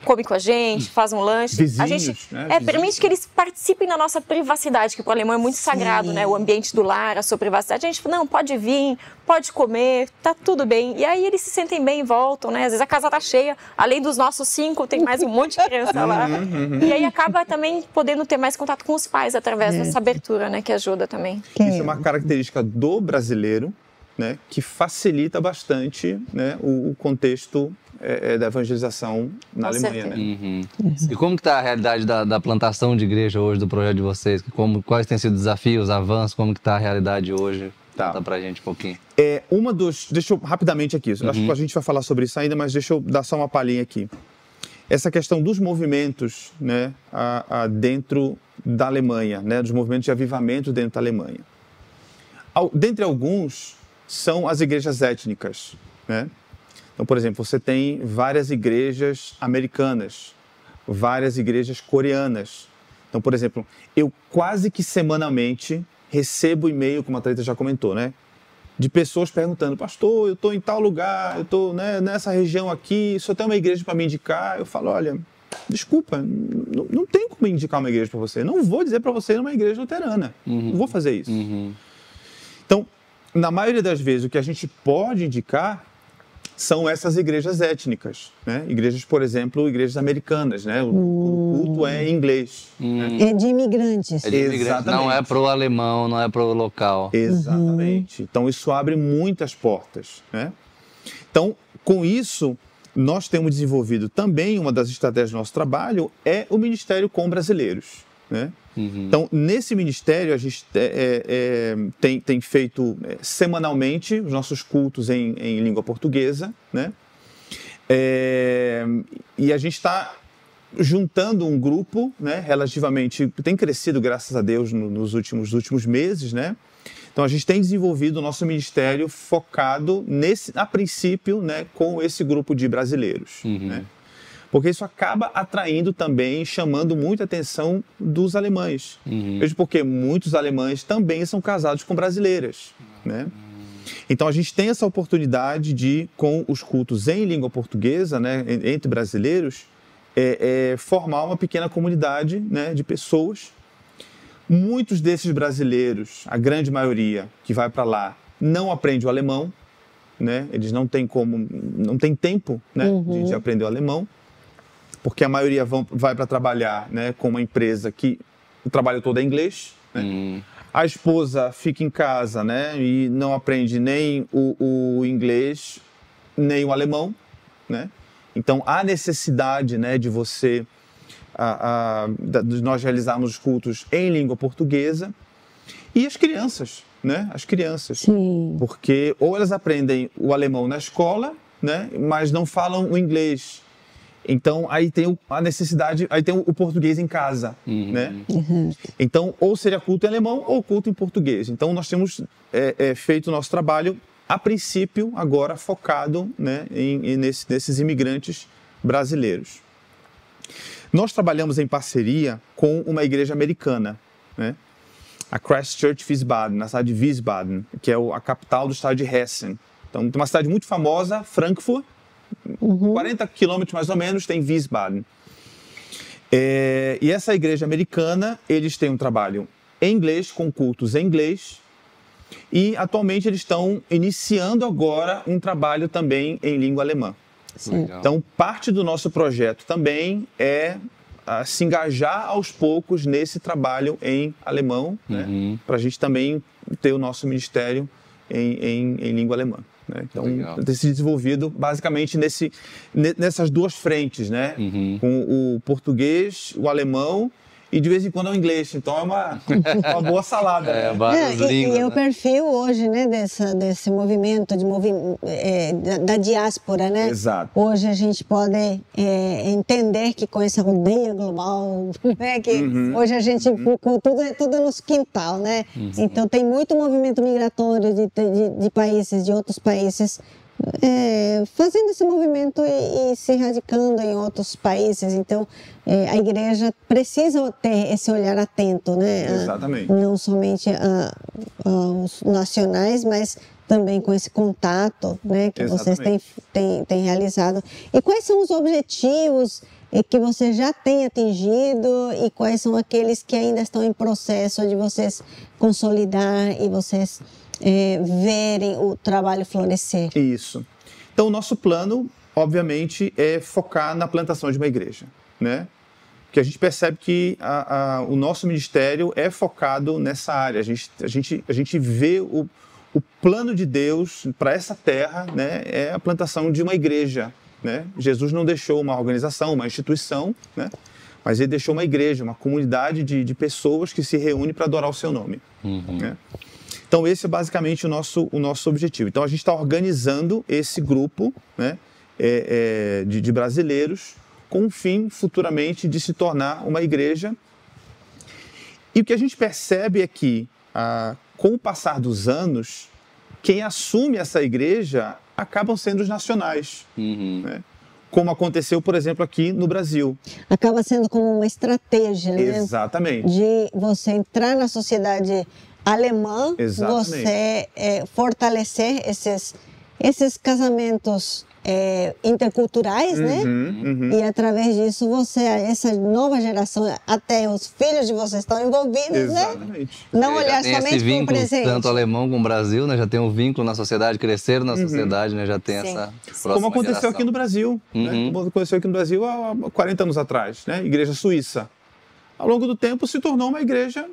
D: comem com a gente, fazem um lanche.
C: Vizinhos,
D: a gente
C: né?
D: Permite que eles participem da nossa privacidade, que para o alemão é muito sagrado, né? O ambiente do lar, a sua privacidade. A gente fala, não, pode vir, pode comer, tá tudo bem. E aí eles se sentem bem e voltam, né? Às vezes a casa tá cheia, além dos nossos 5, tem mais um monte de criança lá. E aí acaba também podendo ter mais contato com os pais através dessa abertura, né? Que ajuda também.
C: Isso é uma característica do brasileiro, né? Que facilita bastante, né? O contexto da evangelização na Alemanha, né?
B: E como que está a realidade da plantação de igreja hoje, do projeto de vocês? Quais têm sido os desafios, avanços? Como que está a realidade hoje? Conta pra gente um pouquinho.
C: Deixa eu rapidamente aqui, acho que a gente vai falar sobre isso ainda, mas deixa eu dar só uma palhinha aqui. essa questão dos movimentos, né, dentro da Alemanha, né, dos movimentos de avivamento dentro da Alemanha. Dentre alguns são as igrejas étnicas, né? Então, por exemplo, você tem várias igrejas americanas, várias igrejas coreanas. Então, por exemplo, eu quase que semanalmente recebo e-mail, como a Thalita já comentou, né, de pessoas perguntando: pastor, eu estou em tal lugar, eu estou, né, nessa região aqui, só tem uma igreja para me indicar? Eu falo: olha, desculpa, não tem como indicar uma igreja para você. Não vou dizer para você uma igreja luterana. Não vou fazer isso. Então, na maioria das vezes, o que a gente pode indicar são essas igrejas étnicas, né? Igrejas, por exemplo, igrejas americanas, né? O culto é em inglês. Né?
A: É de imigrantes.
B: É de imigrantes. Não é pro alemão, não é pro local.
C: Exatamente. Então, isso abre muitas portas, né? Então, com isso, nós temos desenvolvido também, uma das estratégias do nosso trabalho é o ministério com brasileiros, né? Então, nesse ministério, a gente tem feito semanalmente os nossos cultos em língua portuguesa, né? E a gente está juntando um grupo, né, relativamente, tem crescido, graças a Deus, nos últimos meses, né? Então, a gente tem desenvolvido o nosso ministério focado, a princípio, né, com esse grupo de brasileiros, né? Porque isso acaba atraindo também, chamando muita atenção dos alemães. Mesmo porque muitos alemães também são casados com brasileiras, né? Então, a gente tem essa oportunidade de, com os cultos em língua portuguesa, né, entre brasileiros, formar uma pequena comunidade, né, de pessoas. Muitos desses brasileiros, a grande maioria que vai para lá, não aprende o alemão, né? Eles não têm tempo, né, de aprender o alemão. Porque a maioria vai para trabalhar, né, com uma empresa que o trabalho todo é inglês, né? A esposa fica em casa, né, e não aprende nem o inglês, nem o alemão, né? Então, há necessidade, né, de de nós realizarmos os cultos em língua portuguesa. E as crianças, né? As crianças.
A: Sim.
C: Porque ou elas aprendem o alemão na escola, né, mas não falam o inglês. Então, aí tem a necessidade, aí tem o português em casa, né? Então, ou seria culto em alemão ou culto em português. Então, nós temos feito o nosso trabalho, a princípio, agora focado, né, nesses imigrantes brasileiros. Nós trabalhamos em parceria com uma igreja americana, né? A Christchurch Wiesbaden, na cidade de Wiesbaden, que é a capital do estado de Hessen. Então, tem uma cidade muito famosa, Frankfurt, 40 quilômetros mais ou menos, tem Wiesbaden. E essa igreja americana, eles têm um trabalho em inglês, com cultos em inglês, e atualmente eles estão iniciando agora um trabalho também em língua alemã. Então, parte do nosso projeto também é se engajar aos poucos nesse trabalho em alemão, né, para a gente também ter o nosso ministério em língua alemã. Né? Então, tem se desenvolvido basicamente nessas duas frentes, né? Com o português, o alemão e de vez em quando o inglês. Então, é uma boa salada.
A: E o perfil hoje, né, desse movimento da diáspora, né?
C: Exato.
A: Hoje a gente pode entender que com essa aldeia global, né, que hoje a gente tudo no quintal, né? Então tem muito movimento migratório de países, de outros países, fazendo esse movimento e se radicando em outros países. Então, a igreja precisa ter esse olhar atento, né?
C: Exatamente.
A: Não somente aos nacionais, mas também com esse contato, né, que vocês têm realizado. E quais são os objetivos que você já tem atingido e quais são aqueles que ainda estão em processo de vocês consolidar e vocês verem o trabalho florescer?
C: Isso. Então, o nosso plano, obviamente, é focar na plantação de uma igreja, né? Porque a gente percebe que o nosso ministério é focado nessa área. A gente vê o plano de Deus para essa terra, né? É a plantação de uma igreja, né? Jesus não deixou uma organização, uma instituição, né? Mas ele deixou uma igreja, uma comunidade de pessoas que se reúnem para adorar o seu nome, né? Então, esse é basicamente o nosso objetivo. Então, a gente está organizando esse grupo, né, de brasileiros com o fim, futuramente, de se tornar uma igreja. E o que a gente percebe é que, com o passar dos anos, quem assume essa igreja acabam sendo os nacionais, né? Como aconteceu, por exemplo, aqui no Brasil.
A: Acaba sendo como uma estratégia, né?
C: Exatamente.
A: De você entrar na sociedade alemã,
C: Exatamente.
A: você fortalecer esses casamentos interculturais, né? E através disso essa nova geração, até os filhos de vocês estão envolvidos,
C: Exatamente.
A: né? Não olhar
B: tem
A: somente
B: esse vínculo,
A: para o presente.
B: tanto alemão como o Brasil, né? Já tem um vínculo na sociedade, cresceram na sociedade, né? Já tem essa próxima
C: Como aconteceu
B: geração.
C: aqui no Brasil, né? Como aconteceu aqui no Brasil há 40 anos atrás, né? Igreja suíça. Ao longo do tempo se tornou uma igreja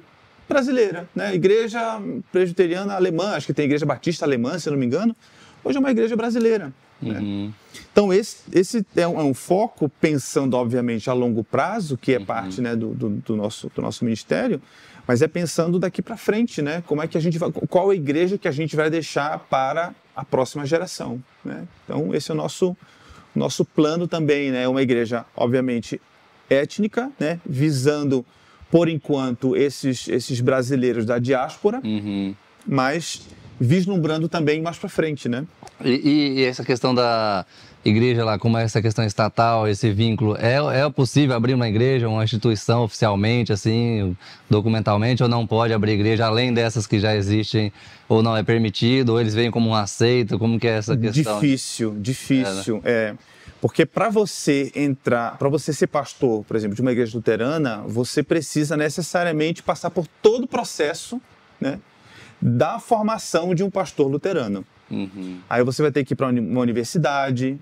C: brasileira, né? Igreja presbiteriana alemã, acho que tem igreja batista alemã, se eu não me engano. Hoje é uma igreja brasileira. Né? Então esse é um foco, pensando obviamente a longo prazo, que é parte, né, do nosso ministério, mas é pensando daqui para frente, né? Como é que a gente vai, qual a igreja que a gente vai deixar para a próxima geração, né? Então esse é o nosso plano também, né? Uma igreja obviamente étnica, né? Visando por enquanto esses brasileiros da diáspora, mas vislumbrando também mais para frente, né?
B: E essa questão da igreja lá, como é essa questão estatal, esse vínculo, é possível abrir uma igreja, uma instituição oficialmente, assim, documentalmente, ou não pode abrir igreja além dessas que já existem, ou não é permitido, ou eles veem como um aceito, como que é essa questão?
C: Difícil. Porque para você entrar, para você ser pastor, por exemplo, de uma igreja luterana, você precisa necessariamente passar por todo o processo, né, da formação de um pastor luterano. Aí você vai ter que ir para uma universidade,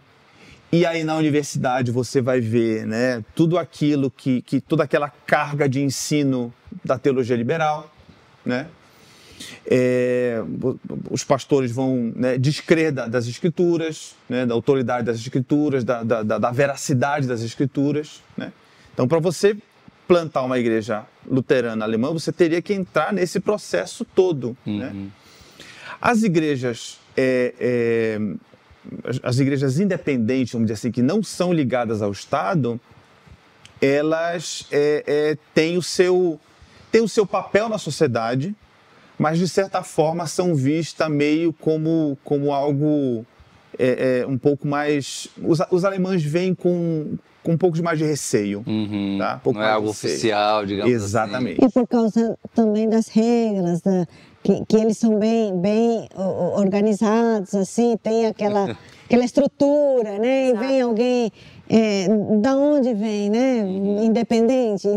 C: e aí na universidade você vai ver, né, tudo aquilo que toda aquela carga de ensino da teologia liberal, né? Os pastores vão, né, descrer das escrituras, né, da autoridade das escrituras, da veracidade das escrituras, né? Então, para você plantar uma igreja luterana alemã, você teria que entrar nesse processo todo, né? As igrejas independentes, vamos dizer assim, que não são ligadas ao Estado, elas têm o seu papel na sociedade, mas de certa forma são vistas meio como algo um pouco mais... Os alemães veem com um pouco mais de receio. Tá?
B: Não é algo oficial, digamos assim.
C: Exatamente.
A: E por causa também das regras, que eles são bem organizados, assim, tem aquela estrutura, né? E vem alguém, da onde vem, né? Independente,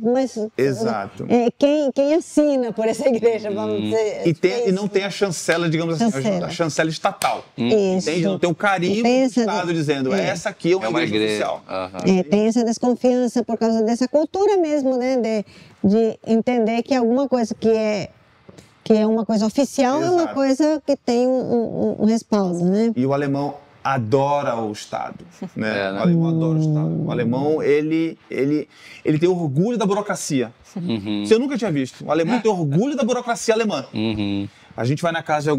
A: mas...
C: Exato.
A: Quem assina por essa igreja, vamos dizer...
C: E não tem a chancela, digamos assim, a chancela estatal.
A: Isso.
C: Entende? Não tem o carimbo do Estado dizendo, essa aqui é uma igreja oficial.
A: Tem essa desconfiança por causa dessa cultura mesmo, né? De entender que alguma coisa que é uma coisa oficial, é uma coisa que tem um respaldo, né? E
C: o alemão adora o Estado, né? O alemão adora o Estado. O alemão, ele tem orgulho da burocracia. Isso eu nunca tinha visto. O alemão tem orgulho da burocracia alemã. A gente vai na casa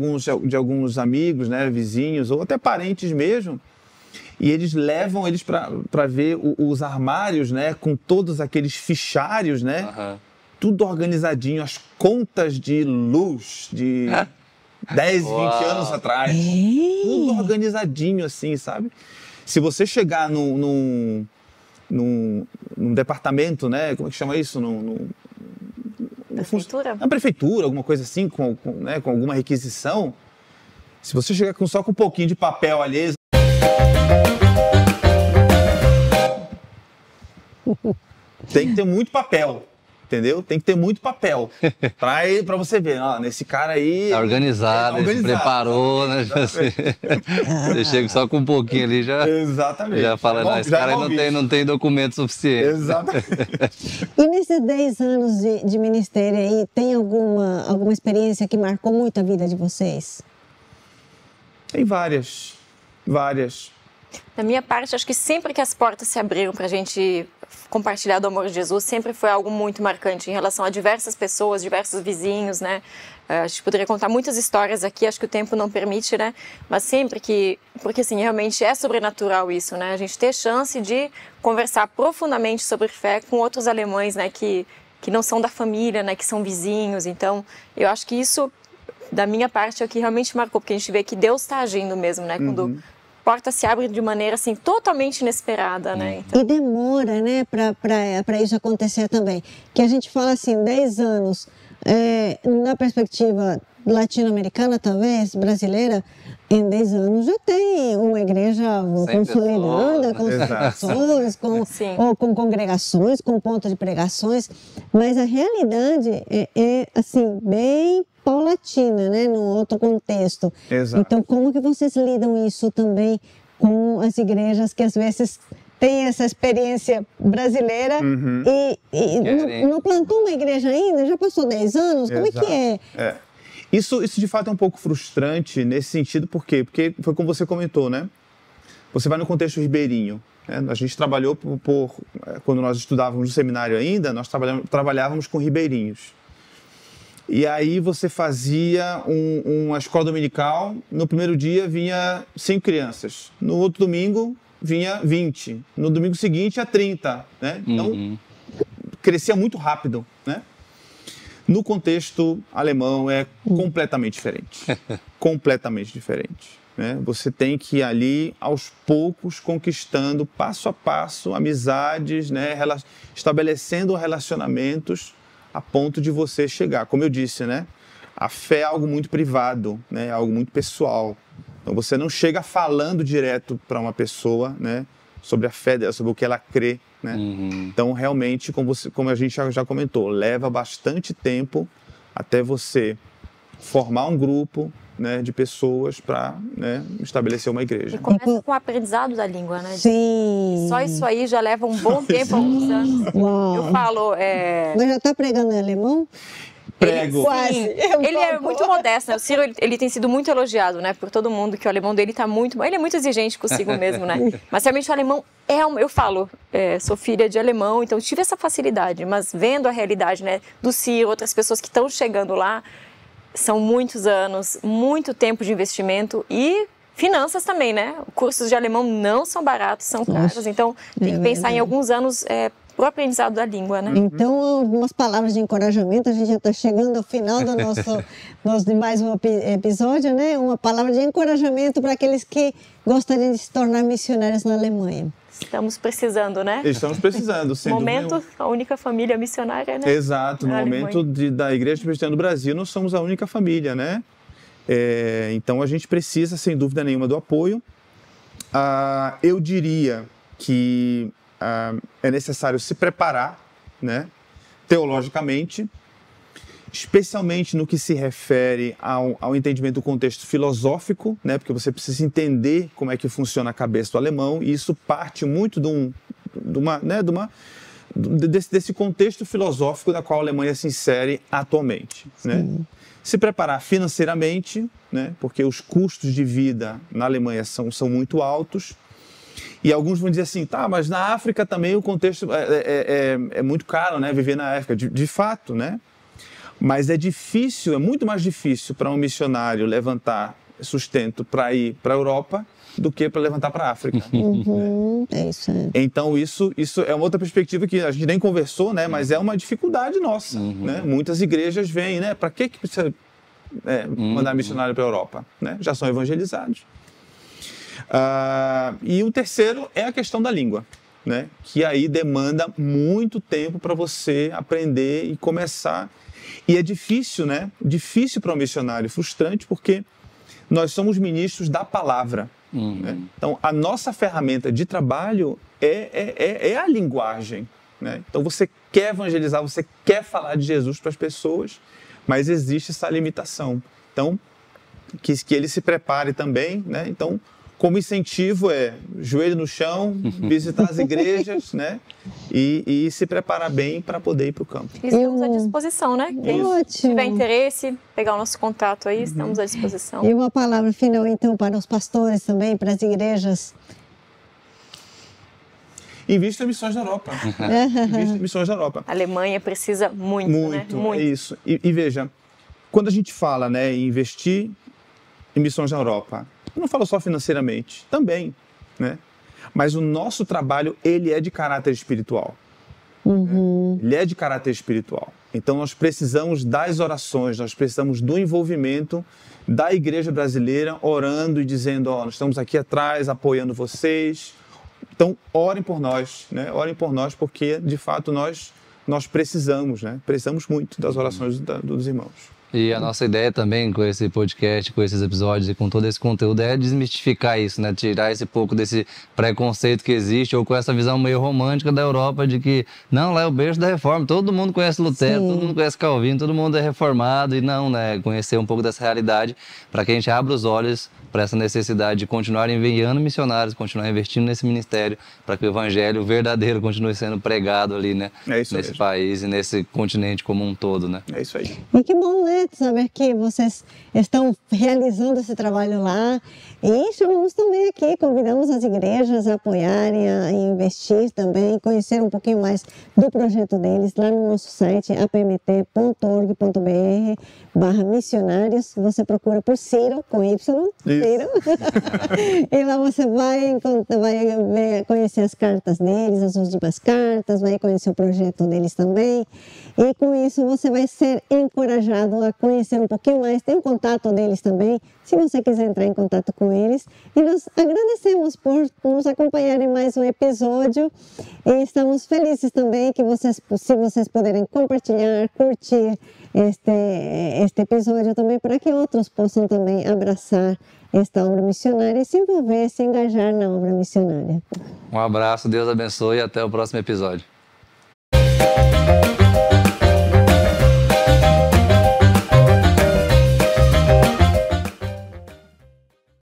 C: de alguns amigos, né, vizinhos, ou até parentes mesmo, e eles levam eles para ver os armários, né, com todos aqueles fichários, né? Tudo organizadinho, as contas de luz de 10, 20 anos atrás. Tudo organizadinho assim, sabe? Se você chegar num departamento, né? Como é que chama isso?
D: Prefeitura?
C: Na prefeitura, alguma coisa assim, com alguma requisição. Se você chegar só com um pouquinho de papel ali... Tem que ter muito papel. Entendeu? Tem que ter muito papel para você ver, ó, nesse cara aí...
B: Tá organizado, ele se preparou, né? Você chega só com um pouquinho ali,
C: Exatamente.
B: Já fala, esse cara aí não tem documento suficiente.
C: Exatamente.
A: E nesses 10 anos de ministério aí, tem alguma experiência que marcou muito a vida de vocês?
C: Tem várias.
D: Da minha parte, acho que sempre que as portas se abriram para a gente compartilhar do amor de Jesus, sempre foi algo muito marcante em relação a diversas pessoas, diversos vizinhos, né? A gente poderia contar muitas histórias aqui, acho que o tempo não permite, né? Mas sempre que... Porque, assim, realmente é sobrenatural isso, né? A gente ter chance de conversar profundamente sobre fé com outros alemães, né? Que não são da família, né? Que são vizinhos. Então, eu acho que isso, da minha parte, é o que realmente marcou. Porque a gente vê que Deus está agindo mesmo, né? Quando porta se abre de maneira, assim, totalmente inesperada, né? Então...
A: E demora, né? Para isso acontecer também. Que a gente fala assim, 10 anos... na perspectiva latino-americana, talvez, brasileira, em 10 anos já tem uma igreja consolidada, com pessoas, com congregações, com pontos de pregações, mas a realidade é assim, bem paulatina, né, num outro contexto.
C: Exato.
A: Então, como que vocês lidam isso também com as igrejas que às vezes tem essa experiência brasileira e não plantou uma igreja ainda? Já passou 10 anos? Como é que é?
C: Isso de fato é um pouco frustrante nesse sentido, por quê? Porque foi como você comentou, né? Você vai no contexto ribeirinho. Né? A gente trabalhou quando nós estudávamos no seminário ainda, nós trabalhávamos com ribeirinhos. E aí você fazia uma escola dominical, no primeiro dia vinha 5 crianças, no outro domingo vinha 20, no domingo seguinte a 30, né? Então, crescia muito rápido, né? No contexto alemão é completamente diferente, completamente diferente, né? Você tem que ir ali, aos poucos, conquistando, passo a passo, amizades, né? Estabelecendo relacionamentos a ponto de você chegar. Como eu disse, né? A fé é algo muito privado, né? É algo muito pessoal. Então, você não chega falando direto para uma pessoa, né, sobre a fé dela, sobre o que ela crê, né? Então, realmente, como a gente já comentou, leva bastante tempo até você formar um grupo, né, de pessoas para, né, estabelecer uma igreja.
D: E começa com o aprendizado da língua, né?
A: Sim.
D: Só isso aí já leva um bom tempo, alguns anos.
A: Uau.
D: Eu falo...
A: Mas já está pregando em alemão?
C: Prego.
A: Quase.
D: Ele é muito modesto, né? O Ciro, ele tem sido muito elogiado, né? Por todo mundo, que o alemão dele tá muito... Ele é muito exigente consigo mesmo, né? Mas realmente o alemão eu falo, sou filha de alemão, então tive essa facilidade. Mas vendo a realidade, né? Do Ciro, outras pessoas que estão chegando lá, são muitos anos, muito tempo de investimento e finanças também, né? Cursos de alemão não são baratos, são caros. Então, tem que pensar em alguns anos... o aprendizado da língua, né?
A: Então, algumas palavras de encorajamento, a gente já está chegando ao final do nosso de mais um episódio, né? Uma palavra de encorajamento para aqueles que gostariam de se tornar missionários na Alemanha.
D: Estamos precisando, né?
C: Estamos precisando, sem dúvida nenhuma.
D: A única família missionária, né?
C: Exato, no momento da Igreja Presbiteriana do Brasil, nós somos a única família, né? Então, a gente precisa, sem dúvida nenhuma, do apoio. Eu diria que é necessário se preparar, né, teologicamente, especialmente no que se refere ao entendimento do contexto filosófico, né, porque você precisa entender como é que funciona a cabeça do alemão, e isso parte muito desse contexto filosófico da qual a Alemanha se insere atualmente, né? Se preparar financeiramente, né, porque os custos de vida na Alemanha são muito altos. E alguns vão dizer assim, tá, mas na África também o contexto é muito caro, né, viver na África, de fato, né? Mas é muito mais difícil para um missionário levantar sustento para ir para a Europa do que para levantar para a África.
A: É isso aí.
C: Então, isso é uma outra perspectiva que a gente nem conversou, né, mas é uma dificuldade nossa, né? Muitas igrejas veem, né, para que precisa mandar missionário para a Europa? Né? Já são evangelizados. E o terceiro é a questão da língua, né? Que aí demanda muito tempo para você aprender e começar. E é difícil, né? Difícil para um missionário, frustrante, porque nós somos ministros da palavra. Né? Então, a nossa ferramenta de trabalho é a linguagem. Né? Então, você quer evangelizar, você quer falar de Jesus para as pessoas, mas existe essa limitação. Então, que ele se prepare também, né? Então, como incentivo joelho no chão, visitar as igrejas, né? E se preparar bem para poder ir para o campo.
D: E estamos à disposição, né? Quem tiver interesse, pegar o nosso contato aí, estamos à disposição.
A: E uma palavra final, então, para os pastores também, para as igrejas
C: invista em missões da Europa. Invista em missões da Europa.
D: A Alemanha precisa muito, né?
C: Muito, é isso. E veja, quando a gente fala, né, em investir em missões na Europa, eu não falo só financeiramente, também, né? Mas o nosso trabalho, ele é de caráter espiritual. Ele é de caráter espiritual. Então nós precisamos das orações, nós precisamos do envolvimento da igreja brasileira, orando e dizendo, ó, nós estamos aqui atrás, apoiando vocês. Então orem por nós, né? Orem por nós, porque de fato nós precisamos, né? Precisamos muito das orações dos irmãos.
B: E a nossa ideia também com esse podcast, com esses episódios e com todo esse conteúdo é desmistificar isso, né? Tirar esse pouco desse preconceito que existe ou com essa visão meio romântica da Europa de que, não, lá é o berço da reforma, todo mundo conhece Lutero, todo mundo conhece Calvino, todo mundo é reformado e não, né? Conhecer um pouco dessa realidade para que a gente abra os olhos para essa necessidade de continuar enviando missionários, continuar investindo nesse ministério para que o evangelho verdadeiro continue sendo pregado ali, né? Nesse país e nesse continente como um todo, né?
C: É isso aí.
A: E que bom, né? Saber que vocês estão realizando esse trabalho lá. E chamamos também aqui, convidamos as igrejas a apoiarem, a investir também, conhecer um pouquinho mais do projeto deles lá no nosso site apmt.org.br/missionários. Você procura por Ciro, com Y, Ciro. E lá você vai conhecer as cartas deles, as últimas cartas, vai conhecer o projeto deles também. E com isso você vai ser encorajado a conhecer um pouquinho mais, tem o contato deles também, se você quiser entrar em contato com eles. E nós agradecemos por nos acompanhar em mais um episódio e estamos felizes também que se vocês puderem compartilhar, curtir este episódio também, para que outros possam também abraçar esta obra missionária e se envolver, se engajar na obra missionária.
B: Um abraço, Deus abençoe e até o próximo episódio.